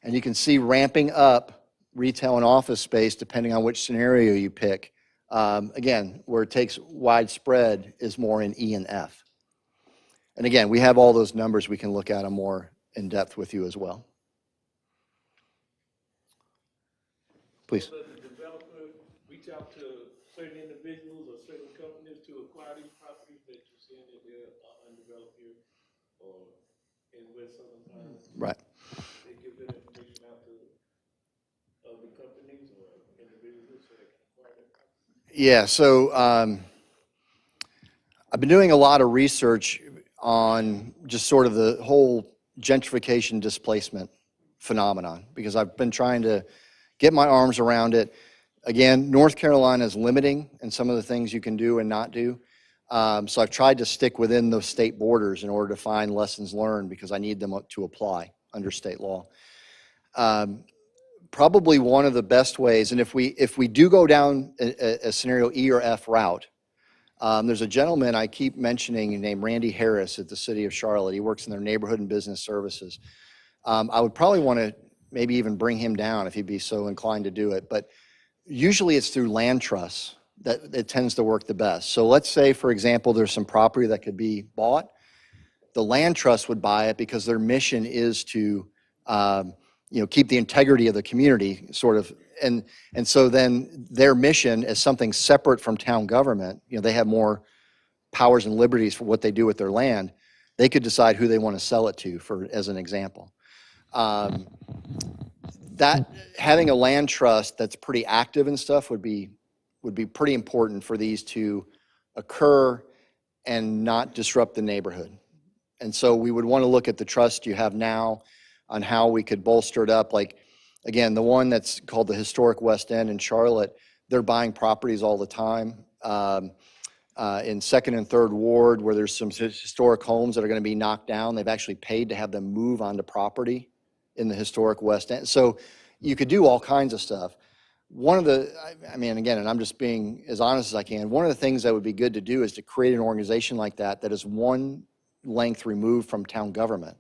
And you can see ramping up retail and office space depending on which scenario you pick. Again, where it takes widespread is more in E and F. And again, we have all those numbers. We can look at them more in depth with you as well. Please. Does the developer reach out to certain individuals or certain companies to acquire these properties that you're saying that they're undeveloped here or in West Southern Pines? Right. They give that information out to other companies or individuals so they can acquire that property? Yeah, so I've been doing a lot of research on just sort of the whole gentrification displacement phenomenon because I've been trying to get my arms around it. Again, North Carolina is limiting in some of the things you can do and not do. So I've tried to stick within those state borders in order to find lessons learned because I need them to apply under state law. Probably one of the best ways, and if we do go down a scenario E or F route, there's a gentleman I keep mentioning named Randy Harris at the City of Charlotte. He works in their neighborhood and business services. I would probably want to maybe even bring him down if he'd be so inclined to do it. But usually it's through land trusts that it tends to work the best. So let's say, for example, there's some property that could be bought. The land trust would buy it because their mission is to keep the integrity of the community sort of. And so then their mission is something separate from town government. They have more powers and liberties for what they do with their land. They could decide who they want to sell it to, as an example. That having a land trust that's pretty active and stuff would be pretty important for these to occur and not disrupt the neighborhood. And so we would want to look at the trust you have now on how we could bolster it up. Like, again, the one that's called the Historic West End in Charlotte, they're buying properties all the time. In second and third ward, where there's some historic homes that are going to be knocked down, they've actually paid to have them move onto property in the Historic West End. So you could do all kinds of stuff. One of the, again, and I'm just being as honest as I can, one of the things that would be good to do is to create an organization like that is one length removed from town government.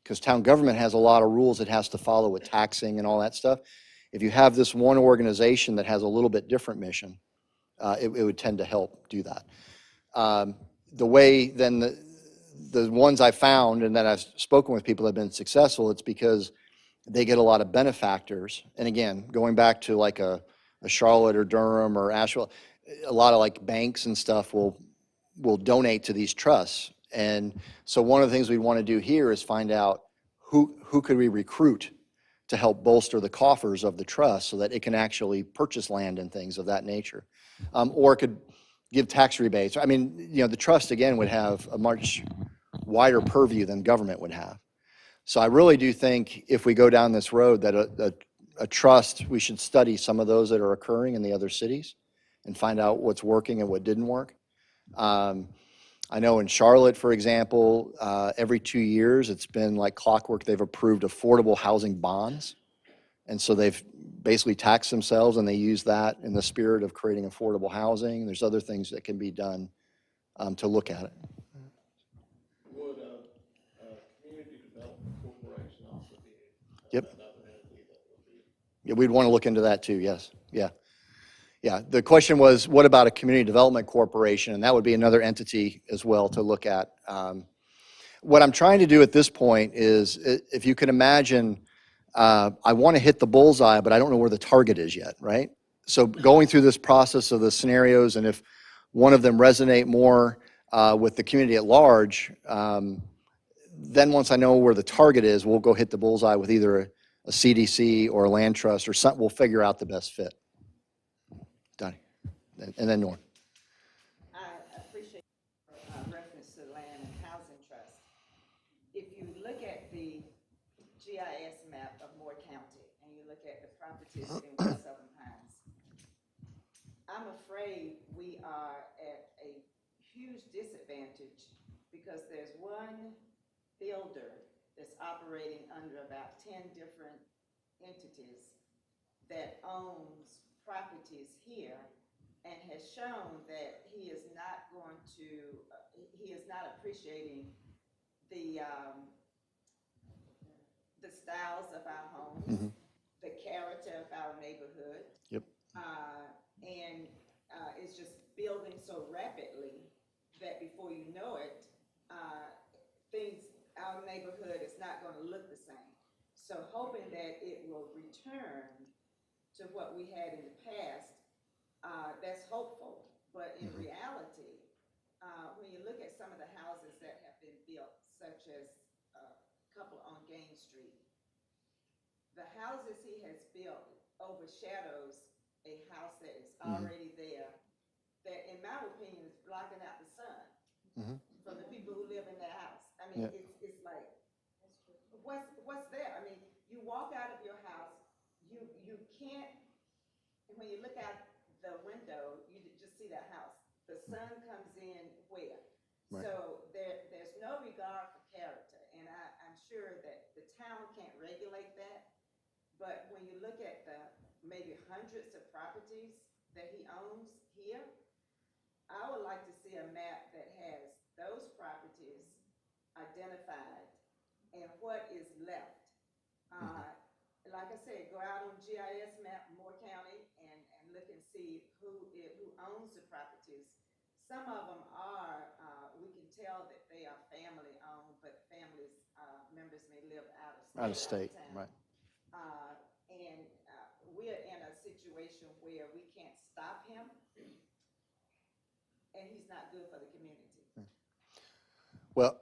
Because town government has a lot of rules it has to follow with taxing and all that stuff. If you have this one organization that has a little bit different mission, it would tend to help do that. The way then the ones I found and that I've spoken with people that have been successful, it's because they get a lot of benefactors. And again, going back to like a Charlotte or Durham or Asheville, a lot of like banks and stuff will donate to these trusts. And so one of the things we want to do here is find out who could we recruit to help bolster the coffers of the trust so that it can actually purchase land and things of that nature. Or it could give tax rebates. The trust, again, would have a much wider purview than government would have. So I really do think if we go down this road that a trust, we should study some of those that are occurring in the other cities and find out what's working and what didn't work. I know in Charlotte, for example, every 2 years, it's been like clockwork. They've approved affordable housing bonds. And so they've basically taxed themselves, and they use that in the spirit of creating affordable housing. There's other things that can be done to look at it. Would community development corporation also be Yep. another entity that would be? Yeah, we'd want to look into that too, yes. Yeah, the question was, what about a community development corporation? And that would be another entity as well to look at. What I'm trying to do at this point is, if you can imagine, I want to hit the bullseye, but I don't know where the target is yet, right? So going through this process of the scenarios, and if one of them resonate more with the community at large, then once I know where the target is, we'll go hit the bullseye with either a CDC or a land trust or something. We'll figure out the best fit. Donnie, and then Norm. I appreciate your reference to land and housing trust. If you look at the GIS map of Moore County and you look at the properties in West Southern Pines, I'm afraid we are at a huge disadvantage because there's one builder that's operating under about 10 different entities that owns properties here and has shown that he is not going to, he is not appreciating the styles of our homes, the character of our neighborhood. Yep. And it's just building so rapidly that before you know it, our neighborhood is not gonna look the same. So hoping that it will return to what we had in the past, that's hopeful. But in reality, when you look at some of the houses that have been built, such as a couple on Gain Street, the houses he has built overshadows a house that is already there, that in my opinion is blocking out the sun from the people who live in that house. I mean, it's like, what's there? I mean, you walk out of your house, you can't, when you look out the window, you just see that house. The sun comes in where? Right. So there's no regard for character, and I'm sure that the town can't regulate that. But when you look at the maybe hundreds of properties that he owns here, I would like to see a map that has those properties identified and what is left. Like I said, go out on GIS map, Moore County, and look and see who owns the properties. Some of them are, we can tell that they are family owned, but families, members may live out of state. Out of state, town. right. And we're in a situation where we can't stop him, and he's not good for the community. Well,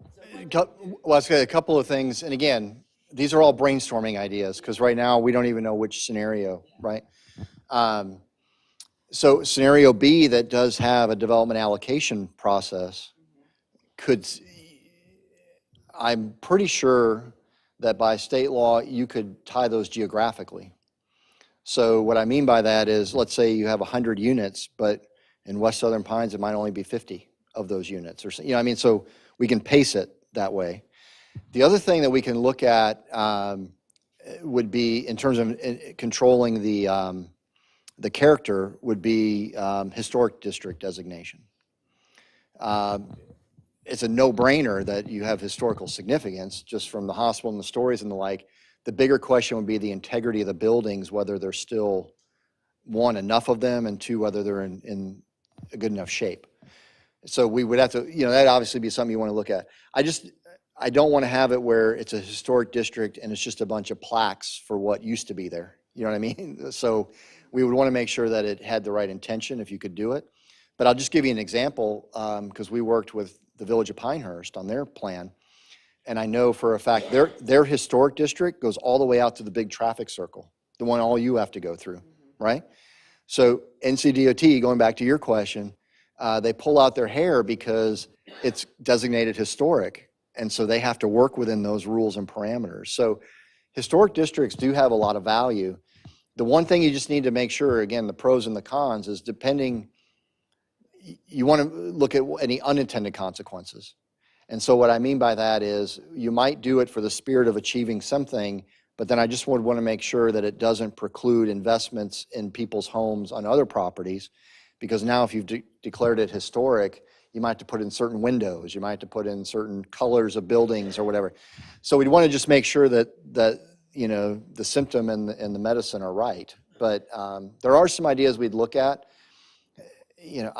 I'll say a couple of things, and again, these are all brainstorming ideas, because right now, we don't even know which scenario, right? So scenario B that does have a development allocation process I'm pretty sure that by state law, you could tie those geographically. So what I mean by that is, let's say you have 100 units, but in West Southern Pines, it might only be 50 of those units, or, you know, I mean, so we can pace it that way. The other thing that we can look at would be, in terms of controlling the character, would be historic district designation. It's a no-brainer that you have historical significance, just from the hospital and the stories and the like. The bigger question would be the integrity of the buildings, whether there's still, one, enough of them, and two, whether they're in a good enough shape. So we would have to, you know, that'd obviously be something you want to look at. I don't want to have it where it's a historic district and it's just a bunch of plaques for what used to be there. You know what I mean? So we would want to make sure that it had the right intention, if you could do it. But I'll just give you an example, because we worked with the Village of Pinehurst on their plan. And I know for a fact, their historic district goes all the way out to the big traffic circle, the one all you have to go through, right? So NCDOT, going back to your question, they pull out their hair because it's designated historic. And so they have to work within those rules and parameters. So historic districts do have a lot of value. The one thing you just need to make sure, again, the pros and the cons, is depending, you want to look at any unintended consequences. And so what I mean by that is, you might do it for the spirit of achieving something, but then I just would want to make sure that it doesn't preclude investments in people's homes on other properties. Because now if you've declared it historic, you might have to put in certain windows, you might have to put in certain colors of buildings or whatever. So we'd want to just make sure that you know, the symptom and the medicine are right. But there are some ideas we'd look at. You know,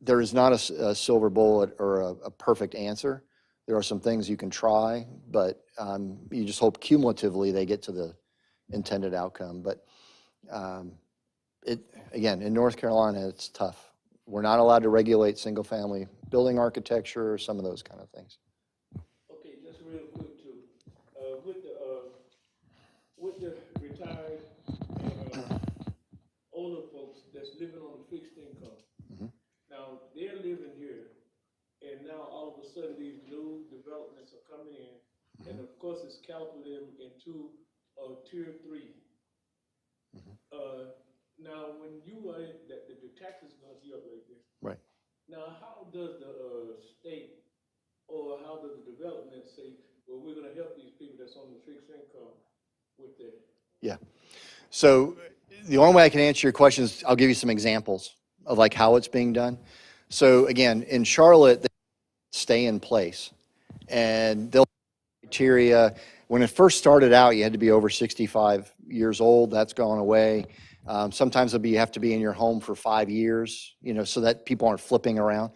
there is not a silver bullet or a perfect answer. There are some things you can try, but you just hope cumulatively they get to the intended outcome. But again, in North Carolina, it's tough. We're not allowed to regulate single-family building architecture or some of those kind of things. Okay, just real quick too, with the retired and older folks that's living on a fixed income. Now, they're living here, and now all of a sudden these new developments are coming in, and of course it's calculated into tier 3. Now, when you are in, the taxes are gonna be up like this. Right. Now, how does the state, or how does the development say, well, we're gonna help these people that's on the fixed income with that? Yeah. So the only way I can answer your question is I'll give you some examples of like how it's being done. So again, in Charlotte, they stay in place and they'll criteria. When it first started out, you had to be over 65 years old. That's gone away. Sometimes you have to be in your home for 5 years, so that people aren't flipping around.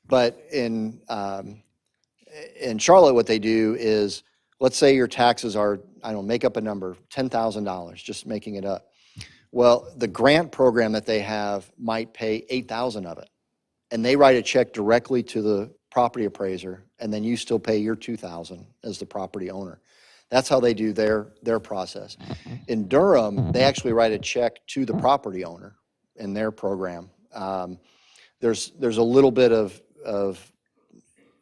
But in Charlotte, what they do is, let's say your taxes are, I don't know, make up a number, $10,000, just making it up. Well, the grant program that they have might pay 8,000 of it. And they write a check directly to the property appraiser, and then you still pay your 2,000 as the property owner. That's how they do their process. In Durham, they actually write a check to the property owner in their program. There's a little bit of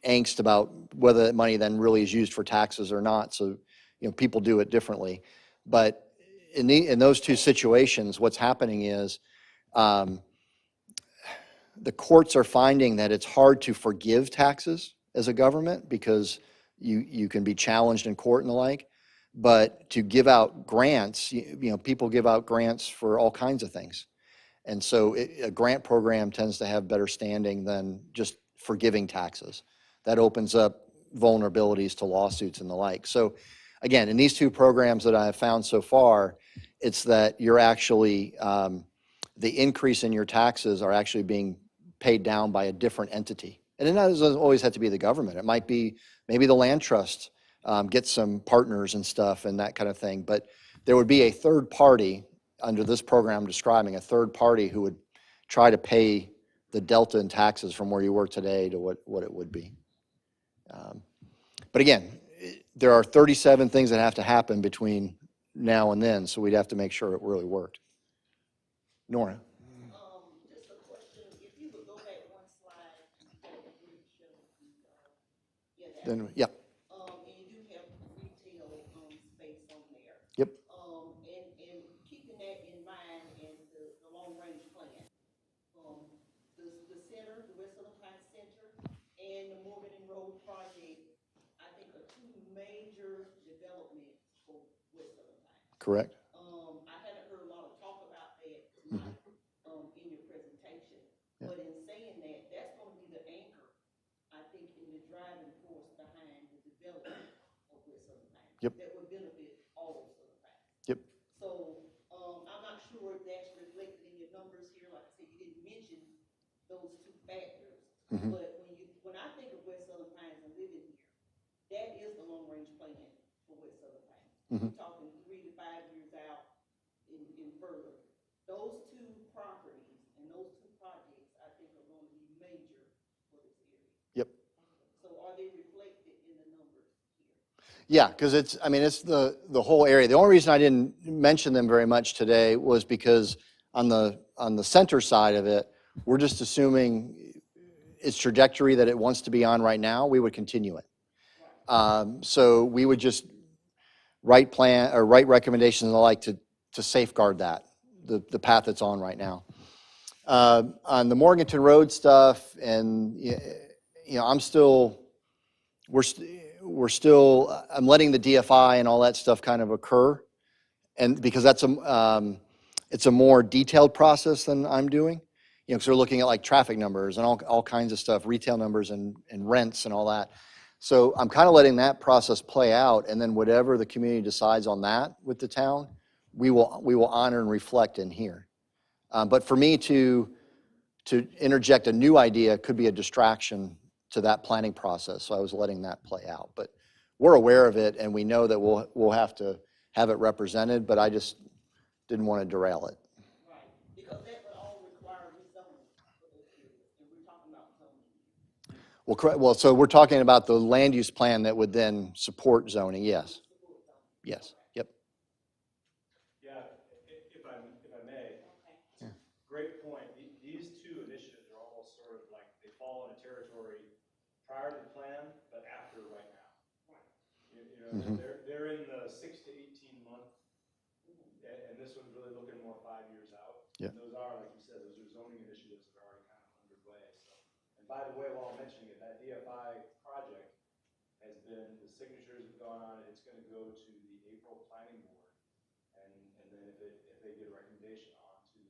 angst about whether that money then really is used for taxes or not. So, people do it differently. But in those two situations, what's happening is the courts are finding that it's hard to forgive taxes as a government because you can be challenged in court and the like. But to give out grants, people give out grants for all kinds of things. And so a grant program tends to have better standing than just forgiving taxes. That opens up vulnerabilities to lawsuits and the like. So again, in these two programs that I have found so far, it's that you're actually, the increase in your taxes are actually being paid down by a different entity. And it doesn't always have to be the government. It might be maybe the land trust gets some partners and stuff and that kind of thing. But there would be a third party under this program I'm describing, a third party who would try to pay the delta in taxes from where you were today to what it would be. But again, there are 37 things that have to happen between now and then, so we'd have to make sure it really worked. Nora? Just a question, if you would go back one slide, that would show the, Then, yeah. and you do have retail, space on there. Yep. And keeping that in mind and the long-range plan, the center, the West Southern Pines Center, and the Morgan and Road project, I think are two major developments for West Southern Pines. Correct. I haven't heard a lot of talk about that tonight, in your presentation. Yeah. But in saying that, that's gonna be the anchor, I think, in the driving force behind the development of West Southern Pines. Yep. That would benefit all of Southern Pines. Yep. So, I'm not sure if that's reflected in your numbers here, like I said, you didn't mention those two factors. Mhm. But when I think of West Southern Pines and living here, that is the long-range plan for West Southern Pines. Mhm. We're talking 3 to 5 years out and further. Those two properties and those two projects, I think, are going to be major for this area. Yep. So are they reflected in the numbers here? Yeah, because it's the whole area. The only reason I didn't mention them very much today was because on the center side of it, we're just assuming its trajectory that it wants to be on right now, we would continue it. So we would just write recommendations and the like to safeguard that, the path it's on right now. On the Morganton Road stuff, and I'm letting the DFI and all that stuff kind of occur, and because it's a more detailed process than I'm doing. Because we're looking at like traffic numbers and all kinds of stuff, retail numbers and rents and all that. So I'm kind of letting that process play out, and then whatever the community decides on that with the town, we will honor and reflect in here. But for me to interject a new idea could be a distraction to that planning process. So I was letting that play out. But we're aware of it, and we know that we'll have to have it represented, but I just didn't want to derail it. Right, because that would all require rezoning for those areas, and we're talking about zoning. Well, so we're talking about the land use plan that would then support zoning, yes. Yes, yep. Yeah, if I may. Yeah. Great point. These two initiatives are almost sort of like, they fall in a territory prior to the plan, but after right now. Mhm. They're in the 6 to 18 month, and this one's really looking more 5 years out. Yeah. And those are, like you said, those are zoning initiatives that are already kind of underway. So, and by the way, while I'm mentioning it, that DFI project has been, the signatures have gone on it. It's going to go to the April planning board, and then if they get a recommendation recommendation on to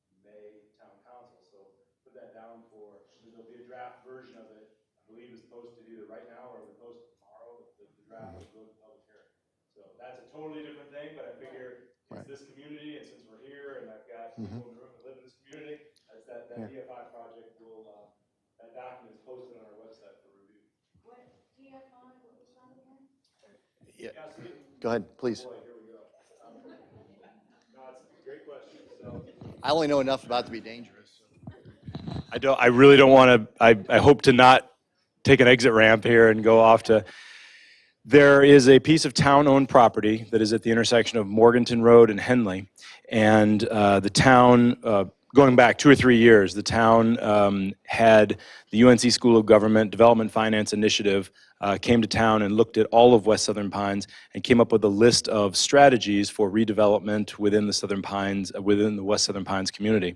the May town council. So put that down for, there'll be a draft version of it, I believe is posted either right now or the posted tomorrow. The draft will go to public hearing. So that's a totally different thing, but I figure it's this community, and since we're here and I've got people in the room that live in this community, that's that DFI project will, that document is posted on our website for review. What, DFI, what was that again? Yeah. Yeah, so Go ahead, please. boy, here we go. No, it's a great question. So I only know enough about to be dangerous. I really don't want to, I hope to not take an exit ramp here and go off to, there is a piece of town-owned property that is at the intersection of Morganton Road and Henley. And the town, going back 2 or 3 years, the town had the UNC School of Government Development Finance Initiative came to town and looked at all of West Southern Pines and came up with a list of strategies for redevelopment within the Southern Pines, within the West Southern Pines community.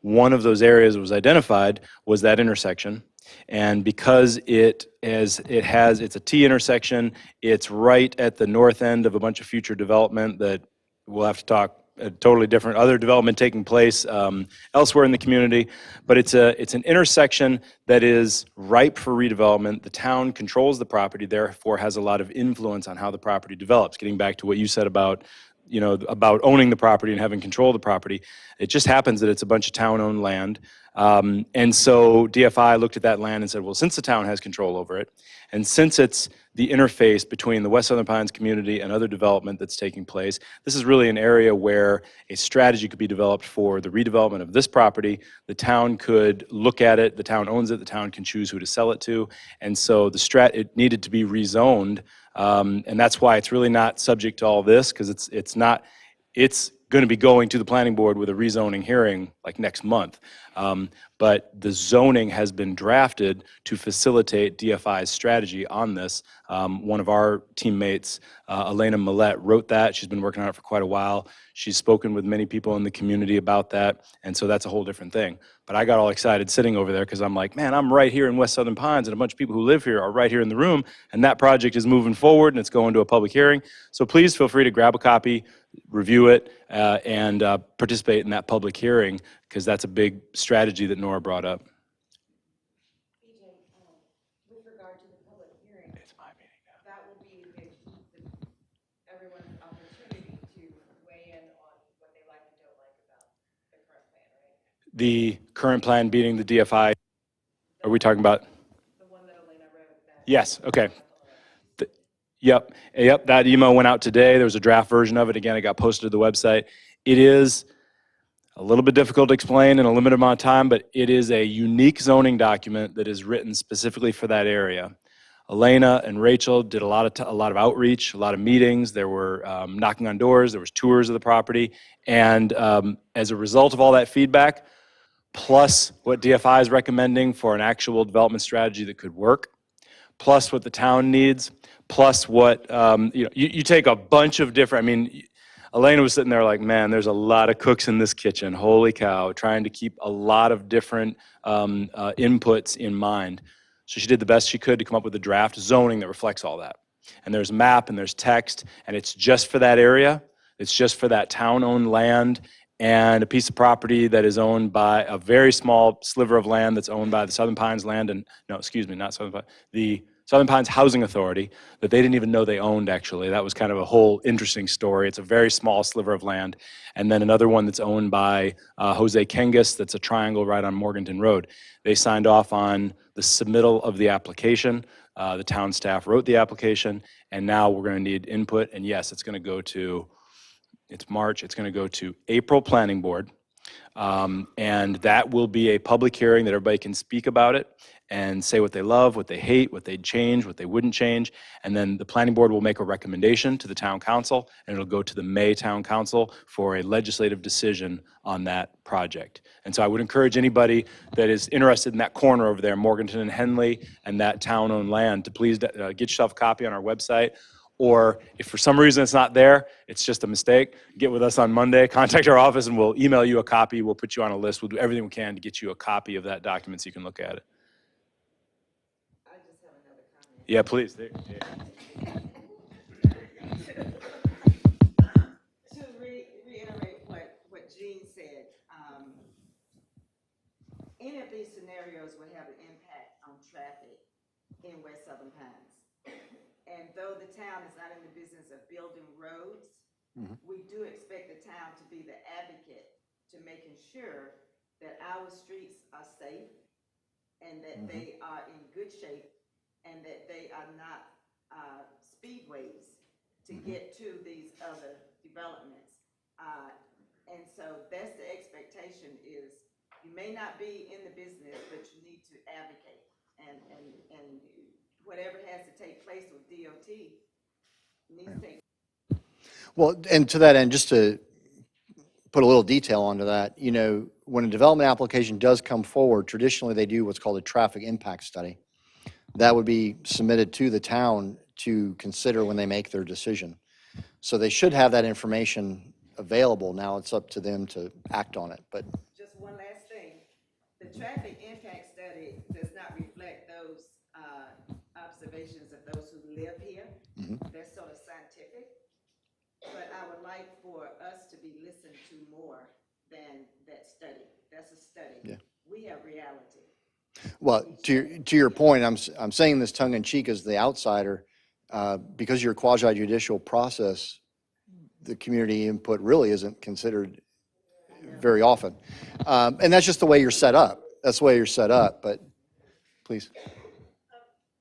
One of those areas that was identified was that intersection. And because it's a T intersection, it's right at the north end of a bunch of future development that we'll have to talk totally different, other development taking place elsewhere in the community. But it's an intersection that is ripe for redevelopment. The town controls the property, therefore has a lot of influence on how the property develops. Getting back to what you said about, you know, about owning the property and having control of the property. It just happens that it's a bunch of town-owned land. And so DFI looked at that land and said, well, since the town has control over it, and since it's the interface between the West Southern Pines community and other development that's taking place, this is really an area where a strategy could be developed for the redevelopment of this property. The town could look at it, the town owns it, the town can choose who to sell it to. And so it needed to be rezoned. And that's why it's really not subject to all this, because it's going to be going to the planning board with a rezoning hearing like next month. But the zoning has been drafted to facilitate DFI's strategy on this. One of our teammates, Elena Millette, wrote that. She's been working on it for quite a while. She's spoken with many people in the community about that, and so that's a whole different thing. But I got all excited sitting over there because I'm like, man, I'm right here in West Southern Pines, and a bunch of people who live here are right here in the room, and that project is moving forward, and it's going to a public hearing. So please feel free to grab a copy, review it, and participate in that public hearing, because that's a big strategy that Nora brought up. BJ, with regard to the public hearing, It's my meeting now. that will be everyone's opportunity to weigh in on what they like and don't like about the current plan, right? The current plan beating the DFI, are we talking about? The one that Elena wrote that. Yes, okay. Yep, that email went out today. There was a draft version of it. Again, it got posted to the website. It is a little bit difficult to explain in a limited amount of time, but it is a unique zoning document that is written specifically for that area. Elena and Rachel did a lot of outreach, a lot of meetings. There were knocking on doors. There was tours of the property. And as a result of all that feedback, plus what DFI is recommending for an actual development strategy that could work, plus what the town needs, plus what, you take a bunch of different, I mean, Elena was sitting there like, man, there's a lot of cooks in this kitchen, holy cow, trying to keep a lot of different inputs in mind. So she did the best she could to come up with a draft zoning that reflects all that. And there's a map and there's text, and it's just for that area. It's just for that town-owned land and a piece of property that is owned by a very small sliver of land that's owned by the Southern Pines Land and, no, excuse me, not Southern Pines, the Southern Pines Housing Authority that they didn't even know they owned, actually. That was kind of a whole interesting story. It's a very small sliver of land. And then another one that's owned by Jose Kengas, that's a triangle right on Morganton Road. They signed off on the submittal of the application. The town staff wrote the application, and now we're going to need input. And yes, it's going to go to, it's March, it's going to go to April Planning Board. And that will be a public hearing that everybody can speak about it and say what they love, what they hate, what they'd change, what they wouldn't change. And then the planning board will make a recommendation to the town council, and it'll go to the May town council for a legislative decision on that project. And so I would encourage anybody that is interested in that corner over there, Morganton and Henley, and that town-owned land, to please get yourself a copy on our website. Or if for some reason it's not there, it's just a mistake, get with us on Monday, contact our office, and we'll email you a copy. We'll put you on a list. We'll do everything we can to get you a copy of that document so you can look at it. I just have another comment. Yeah, please. To reiterate what Jean any of these scenarios will have an impact on traffic in West Southern Pines. And though the town is not in the business of building roads, we do expect the town to be the advocate to making sure that our streets are safe and that they are in good shape and that they are not speedways to get to these other developments. And so that's the expectation is you may not be in the business, but you need to advocate. And whatever has to take place with DOT needs to take. Well, and to that end, just to put a little detail onto that, you know, when a development application does come forward, traditionally they do what's called a traffic impact study. That would be submitted to the town to consider when they make their decision. So they should have that information available. Now it's up to them to act on it, but. Just one last thing, the traffic impact study does not reflect those observations of those who live here. That's sort of scientific. But I would like for us to be listened to more than that study. That's a study. Yeah. We have reality. Well, to your point, I'm saying this tongue in cheek as the outsider, because your quasi judicial process, the community input really isn't considered very often. And that's just the way you're set up. That's the way you're set up, but please.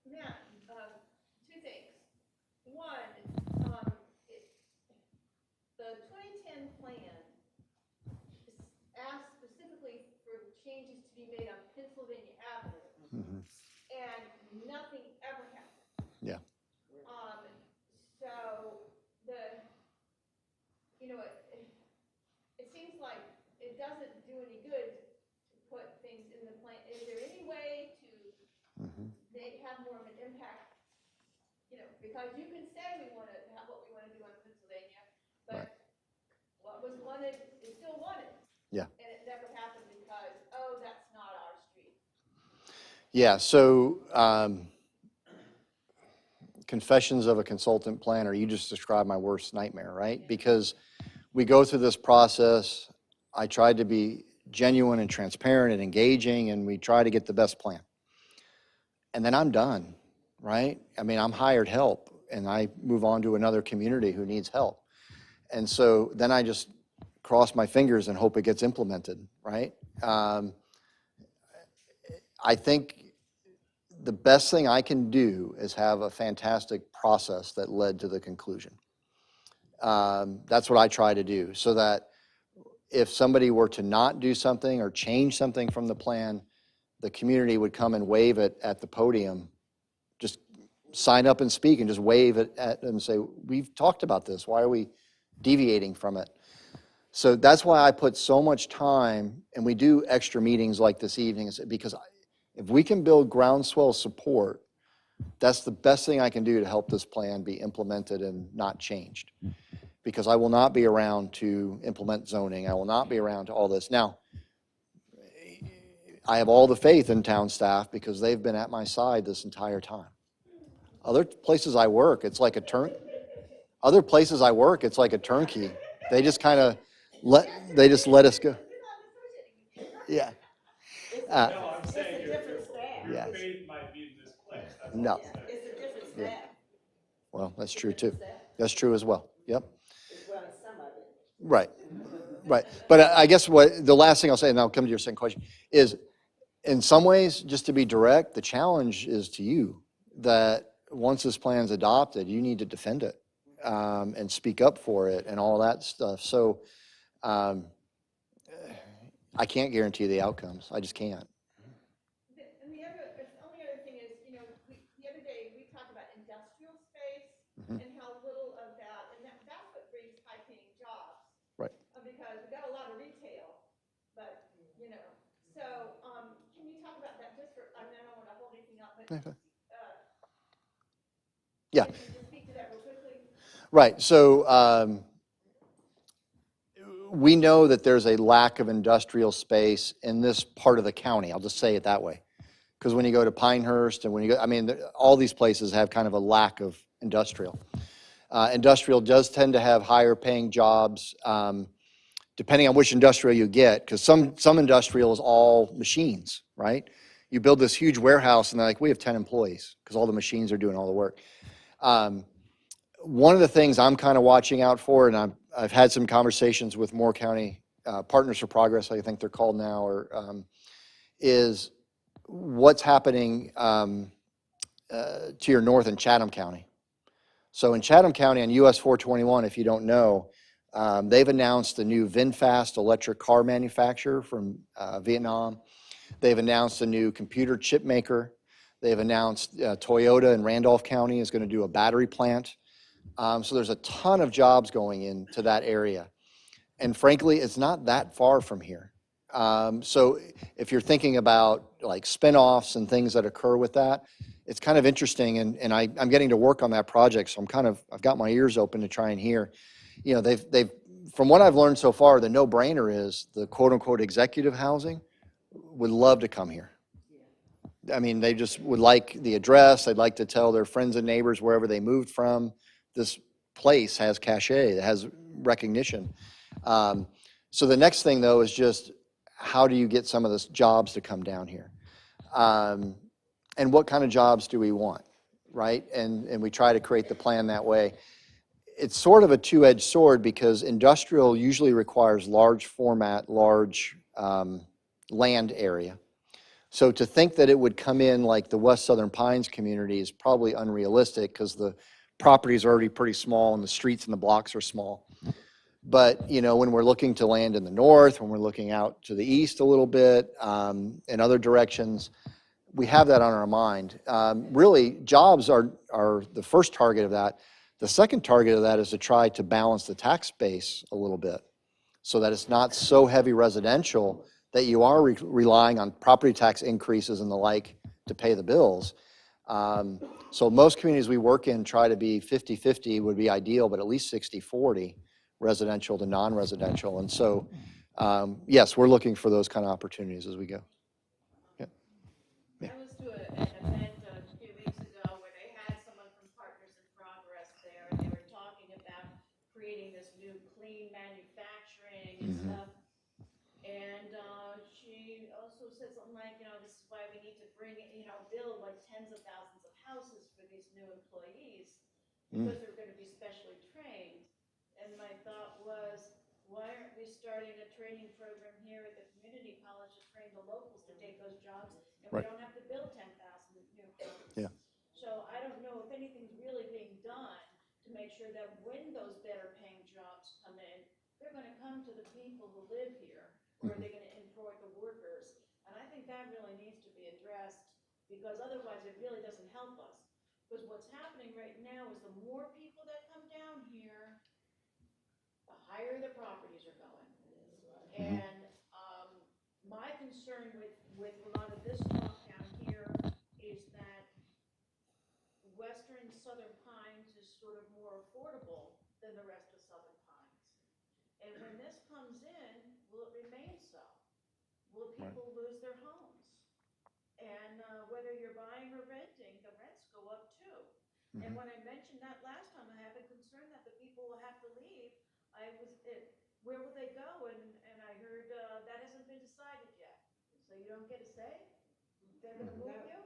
Matt, two things. One, the 2010 plan asked specifically for changes to be made on Pennsylvania Avenue, and nothing ever happened. Yeah. So it seems like it doesn't do any good to put things in the plan. Is there any way to have more of an impact? You know, because you can say we want to have what we want to do on Pennsylvania, but what was wanted is still wanted. Yeah. And it never happened because, oh, that's not our street. Yeah, so confessions of a consultant planner, you just described my worst nightmare, right? Because we go through this process, I tried to be genuine and transparent and engaging, and we try to get the best plan. And then I'm done, right? I mean, I'm hired help, and I move on to another community who needs help. And so then I just cross my fingers and hope it gets implemented, right? I think the best thing I can do is have a fantastic process that led to the conclusion. That's what I try to do, so that if somebody were to not do something or change something from the plan, the community would come and wave it at the podium. Just sign up and speak and just wave it at them and say, we've talked about this. Why are we deviating from it? So that's why I put so much time, and we do extra meetings like this evening, because if we can build groundswell support, that's the best thing I can do to help this plan be implemented and not changed. Because I will not be around to implement zoning. I will not be around to all this. Now, I have all the faith in town staff because they've been at my side this entire time. Other places I work, it's like a turnkey. They just kind of let us go. Yeah. No, I'm saying It's a different staff. Yeah. faith might be misplaced. That's No. all I'm saying. It's a different staff. Well, that's true too. That's true as well. Yep. As well as some of it. Right. Right. But I guess what the last thing I'll say, and I'll come to your second question, is in some ways, just to be direct, the challenge is to you that once this plan's adopted, you need to defend it and speak up for it and all that stuff. So I can't guarantee the outcomes. I just can't. And the only other thing is, the other day, we talked about industrial space and how little of that, and that's what brings high-paying jobs. Right. Because we got a lot of retail, but, so, can you talk about that just for, I don't want to hold anything up, but, Okay. can you just speak to that real quickly? Right. So we know that there's a lack of industrial space in this part of the county. I'll just say it that way. Because when you go to Pinehurst and when you go, all these places have kind of a lack of industrial. Industrial does tend to have higher paying jobs, depending on which industrial you get, because some industrial is all machines, right? You build this huge warehouse and they're like, we have 10 employees because all the machines are doing all the work. One of the things I'm kind of watching out for, and I've had some conversations with Moore County Partners for Progress, I think they're called now, or is what's happening to your north in Chatham County. So in Chatham County on US 421, if you don't know, they've announced a new VinFast electric car manufacturer from Vietnam. They've announced a new computer chip maker. They've announced Toyota in Randolph County is going to do a battery plant. So there's a ton of jobs going into that area. And frankly, it's not that far from here. So if you're thinking about like spinoffs and things that occur with that, it's kind of interesting. And I'm getting to work on that project. So I've got my ears open to try and hear. You know, they've from what I've learned so far, the no-brainer is the quote unquote executive housing would love to come here. I mean, they just would like the address. They'd like to tell their friends and neighbors wherever they moved from. This place has cachet, it has recognition. So the next thing though is just how do you get some of those jobs to come down here? And what kind of jobs do we want, right? And we try to create the plan that way. It's sort of a two-edged sword because industrial usually requires large format, large land area. So to think that it would come in like the West Southern Pines community is probably unrealistic because the properties are already pretty small and the streets and the blocks are small. But, you know, when we're looking to land in the north, when we're looking out to the east a little bit, in other directions, we have that on our mind. Really, jobs are the first target of that. The second target of that is to try to balance the tax base a little bit so that it's not so heavy residential that you are relying on property tax increases and the like to pay the bills. So most communities we work in try to be 50-50 would be ideal, but at least 60-40 residential to non-residential. And so, yes, we're looking for those kind of opportunities as we go. I was to an event a few weeks ago where they had someone from Partners in Progress there, and they were talking about creating this new clean manufacturing and stuff. And she also said something like, you know, this is why we need to bring, you know, build like tens of thousands of houses for these new employees because they're going to be specially trained. And my thought was, why aren't we starting a training program here at the community college to train the locals to take those jobs? And we don't have to build 10,000 new houses. Yeah. So I don't know if anything's really being done to make sure that when those better paying jobs come in, they're going to come to the people who live here, or are they going to employ the workers? And I think that really needs to be addressed because otherwise it really doesn't help us. Because what's happening right now is the more people that come down here, the higher the properties are going. And my concern with a lot of this talk down here is that western Southern Pines is sort of more affordable than the rest of Southern Pines. And when this comes in, will it remain so? Will people lose their homes? And whether you're buying or renting, the rents go up too. And when I mentioned that last time, I have a concern that the people will have to leave. Where will they go? And I heard that hasn't been decided yet. So you don't get a say? They're going to move you?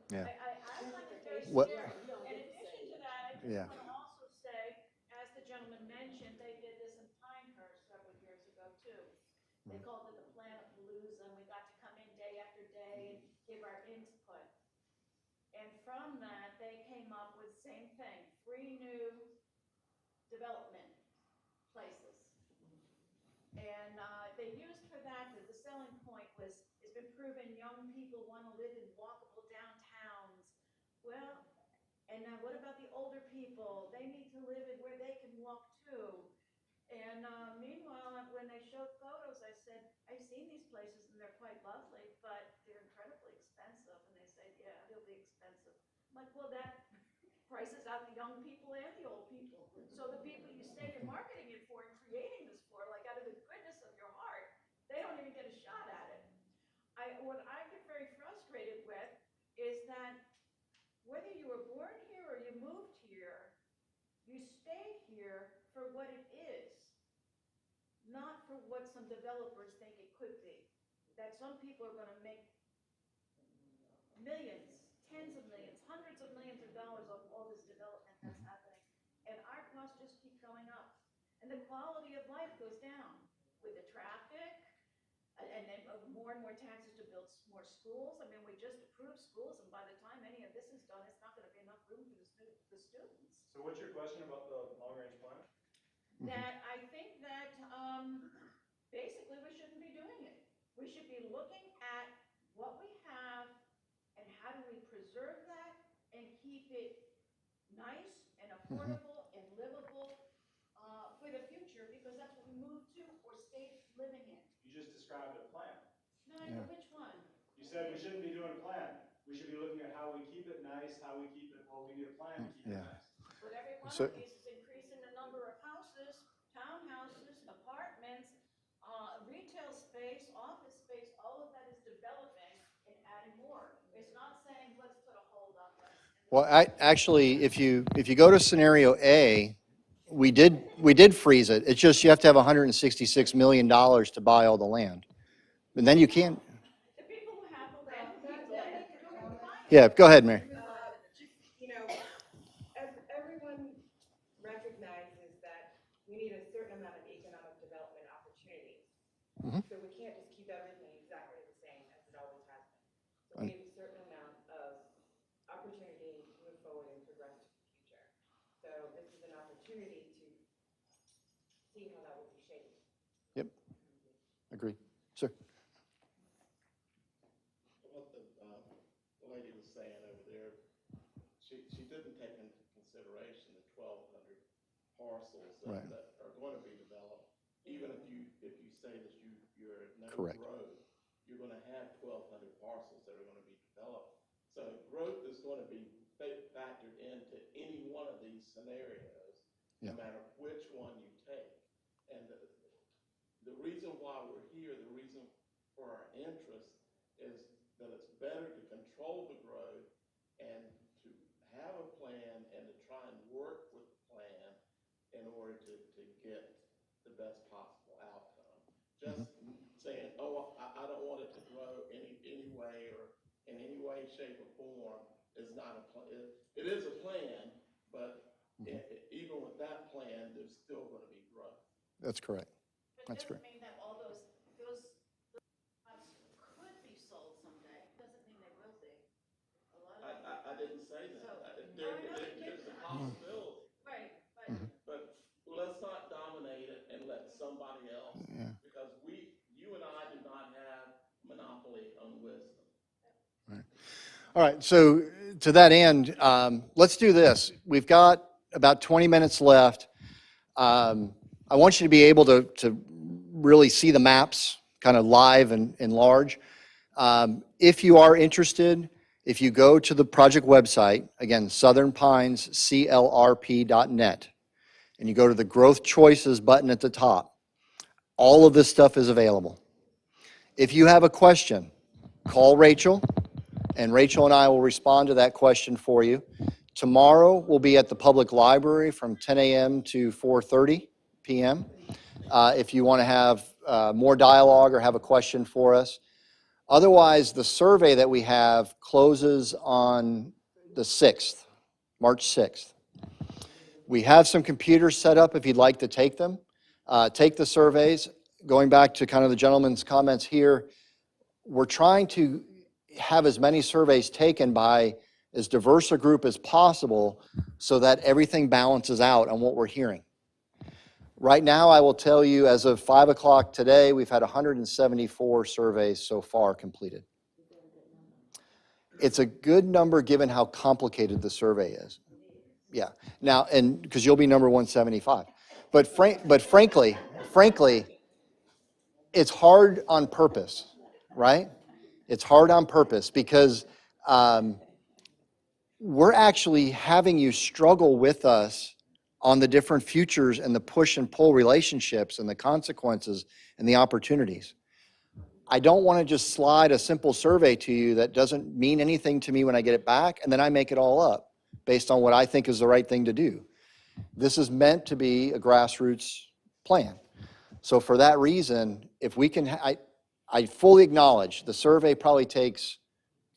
Yeah. I find it very What- scary. In addition to that, I just want to also say, as the gentleman mentioned, they did this in Pinehurst several years ago too. They called it the Planet Palooza, and we got to come in day after day and give our input. And from that, they came up with the same thing, 3 new development places. And they used for that, the selling point was, it's been proven young people want to live in walkable downtowns. Well, and what about the older people? They need to live in where they can walk too. And meanwhile, when they showed photos, I said, I've seen these places and they're quite lovely, but they're incredibly expensive. And they said, yeah, they'll be expensive. I'm like, well, that prices out the young people and the old people. So the people you say you're marketing it for and creating this for, like out of the goodness of your heart, they don't even get a shot at it. What I get very frustrated with is that whether you were born here or you moved here, you stay here for what it is. what some developers think it could be. That some people are gonna make millions, tens of millions, hundreds of millions of dollars off all this development that's happening. And our costs just keep going up. And the quality of life goes down with the traffic, and then more and more taxes to build more schools. I mean, we just approved schools, and by the time any of this is done, it's not gonna be enough room for the students. So what's your question about the long-range plan? That I think that, basically we shouldn't be doing it. We should be looking at what we have and how do we preserve that and keep it nice and affordable and livable, for the future, because that's what we move to or stay living in. You just described a plan. No, I know which one. You said we shouldn't be doing a plan. We should be looking at how we keep it nice, how we keep it, well, we need a plan to keep it Yeah. nice. But every one So- of these is increasing the number of houses, townhouses, apartments, retail space, office space, all of that is developing and adding more. It's not saying, let's put a hold on this. Well, actually, if you go to scenario A, we did freeze it. It's just you have to have $166 million to buy all the land. And then you can't, The people who have the land, keep the land, they're going to buy it. yeah, go ahead, Mary. You know, everyone recognizes that we need a certain amount of economic development opportunities. So we can't just keep everything exactly the same as it always has been. So we need a certain amount of opportunity to move forward and progress to the future. So this is an opportunity to see how that would be shaped. Yep, agree. Sir? What the lady was saying over there, she didn't take into consideration the 1,200 parcels Right. that are going to be developed. Even if you say that you're no Correct. growth, you're going to have 1,200 parcels that are going to be developed. So growth is going to be factored into any one of these scenarios, Yeah. no matter which one you take. And the reason why we're here, the reason for our interest is that it's better to control the growth and to have a plan and to try and work with the plan in order to get the best possible outcome. Just saying, oh, I don't want it to grow any way or in any way, shape, or form is not a plan. It is a plan, but even with that plan, there's still going to be growth. That's correct. But That's it great. doesn't mean that all those lots could be sold someday. Doesn't mean they will be. A lot of them. I didn't say that. So- There's a possibility, Right, but let's not dominate it and let somebody else, Yeah. because you and I do not have monopoly on wisdom. All right, so to that end, let's do this. We've got about 20 minutes left. I want you to be able to really see the maps kind of live and large. If you are interested, if you go to the project website, again, southernpinesclrp.net, and you go to the Growth Choices button at the top, all of this stuff is available. If you have a question, call Rachel, and Rachel and I will respond to that question for you. Tomorrow, we'll be at the public library from 10 a.m. to 4:30 p.m. If you want to have more dialogue or have a question for us. Otherwise, the survey that we have closes on the 6th, March 6th. We have some computers set up if you'd like to take them. Take the surveys. Going back to kind of the gentleman's comments here, we're trying to have as many surveys taken by as diverse a group as possible so that everything balances out on what we're hearing. Right now, I will tell you, as of 5 o'clock today, we've had 174 surveys so far completed. It's a good number given how complicated the survey is. Yeah. Now, and because you'll be number 175. But frankly, it's hard on purpose, right? It's hard on purpose because we're actually having you struggle with us on the different futures and the push and pull relationships and the consequences and the opportunities. I don't want to just slide a simple survey to you that doesn't mean anything to me when I get it back, and then I make it all up based on what I think is the right thing to do. This is meant to be a grassroots plan. So for that reason, if we can, I fully acknowledge the survey probably takes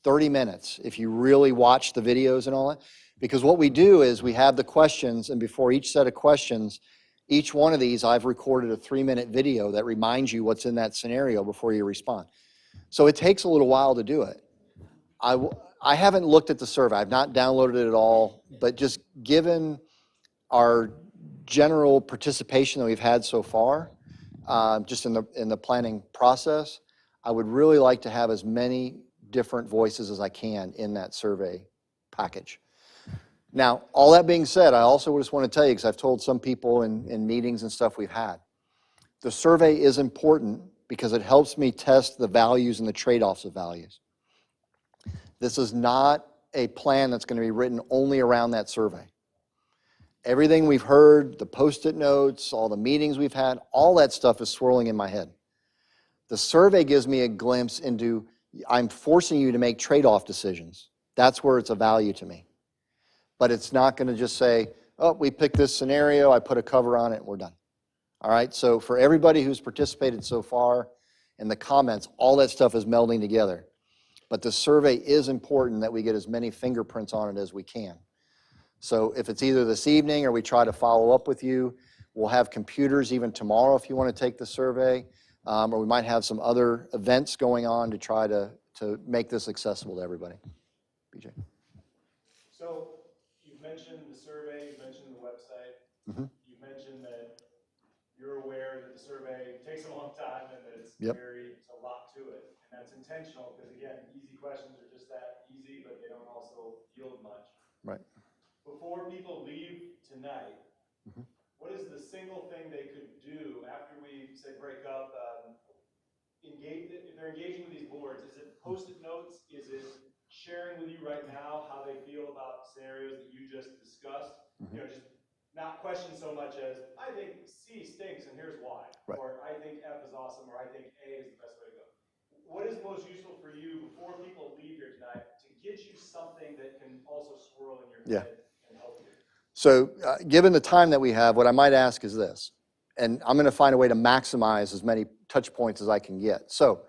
30 minutes if you really watch the videos and all that. Because what we do is we have the questions, and before each set of questions, each one of these, I've recorded a 3-minute video that reminds you what's in that scenario before you respond. So it takes a little while to do it. I haven't looked at the survey. I've not downloaded it at all, but just given our general participation that we've had so far, just in the planning process, I would really like to have as many different voices as I can in that survey package. Now, all that being said, I also just want to tell you, because I've told some people in meetings and stuff we've had, the survey is important because it helps me test the values and the trade-offs of values. This is not a plan that's going to be written only around that survey. Everything we've heard, the Post-it notes, all the meetings we've had, all that stuff is swirling in my head. The survey gives me a glimpse into, I'm forcing you to make trade-off decisions. That's where it's a value to me. But it's not going to just say, oh, we picked this scenario, I put a cover on it, and we're done. All right, so for everybody who's participated so far in the comments, all that stuff is melding together. But the survey is important that we get as many fingerprints on it as we can. So if it's either this evening or we try to follow up with you, we'll have computers even tomorrow if you want to take the survey, or we might have some other events going on to try to make this accessible to everybody. BJ. So you've mentioned the survey, you've mentioned the website, you mentioned that you're aware that the survey takes a long time and that it's it's a lot to it. And that's intentional because, again, easy questions are just that easy, but they don't also yield much. Right. Before people leave tonight, what is the single thing they could do after we say break up? Engage, if they're engaging with these boards, is it Post-it notes? Is it sharing with you right now how they feel about scenarios that you just discussed? You know, just not question so much as, I think C stinks and here's why. Right. Or I think F is awesome, or I think A is the best way to go. What is most useful for you before people leave here tonight to get you something that can also swirl in your head and help you? So given the time that we have, what I might ask is this, and I'm going to find a way to maximize as many touch points as I can get. So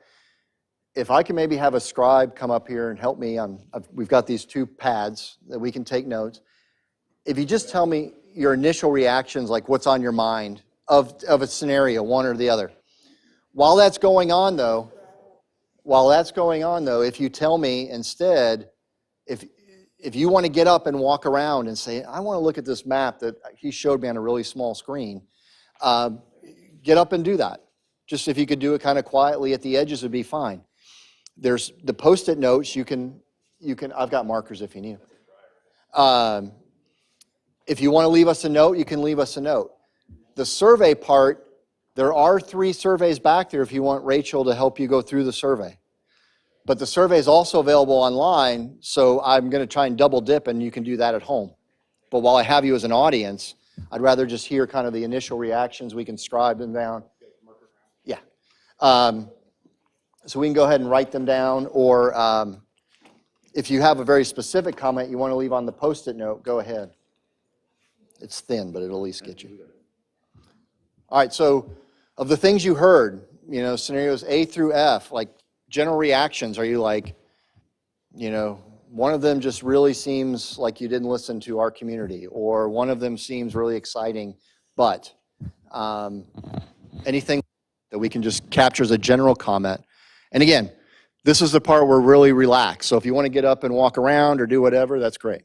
if I can maybe have a scribe come up here and help me on, we've got these 2 pads that we can take notes. If you just tell me your initial reactions, like what's on your mind of a scenario, one or the other. While that's going on though, if you tell me instead, if you want to get up and walk around and say, I want to look at this map that he showed me on a really small screen, get up and do that. Just if you could do it kind of quietly at the edges would be fine. There's the Post-it notes, you can, I've got markers if you need. If you want to leave us a note, you can leave us a note. The survey part, there are 3 surveys back there if you want Rachel to help you go through the survey. But the survey is also available online, so I'm going to try and double dip and you can do that at home. But while I have you as an audience, I'd rather just hear kind of the initial reactions. We can scribe them down. Yeah. So we can go ahead and write them down, or if you have a very specific comment you want to leave on the Post-it note, go ahead. It's thin, but it'll at least get you. All right, so of the things you heard, you know, scenarios A through F, like general reactions, are you like, you know, one of them just really seems like you didn't listen to our community, or one of them seems really exciting, but anything that we can just capture as a general comment. And again, this is the part where we're really relaxed. So if you want to get up and walk around or do whatever, that's great.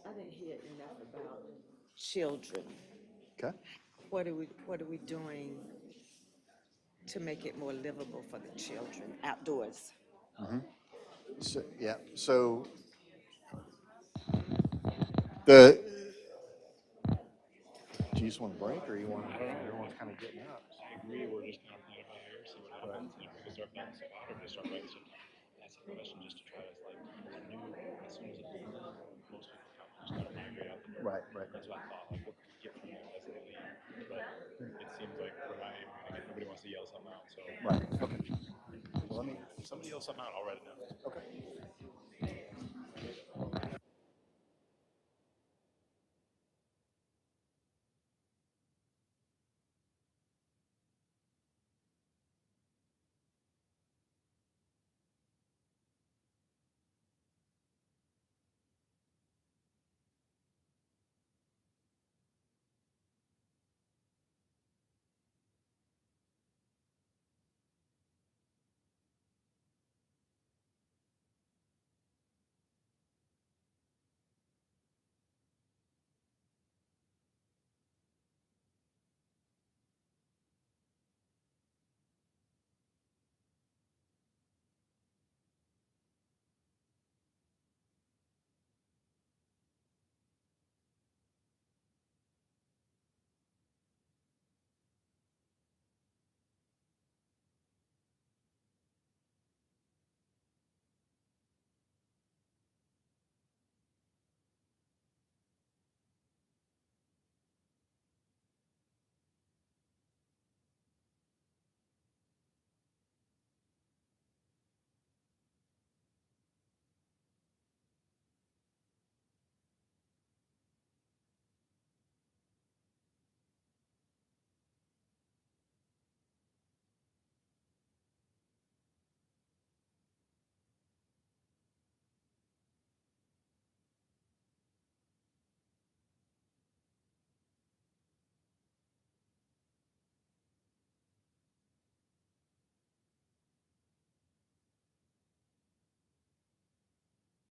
I didn't hear enough about children. Okay. What are we doing to make it more livable for the children outdoors? So, yeah, so do you just want to break or you want to, everyone's kind of getting up? I agree, we're just kind of playing it by ear, see what happens, and if we can start bouncing stuff out, or just start writing stuff, ask a question just to try to, like, new, as soon as it's new, most people come, just start migrate out the door. Right. That's what I thought, like, what can we get from them as they leave? But it seems like we're not even gonna get, nobody wants to yell something out, so. Right, okay. Well, Somebody yell something out, I'll write it down. Okay.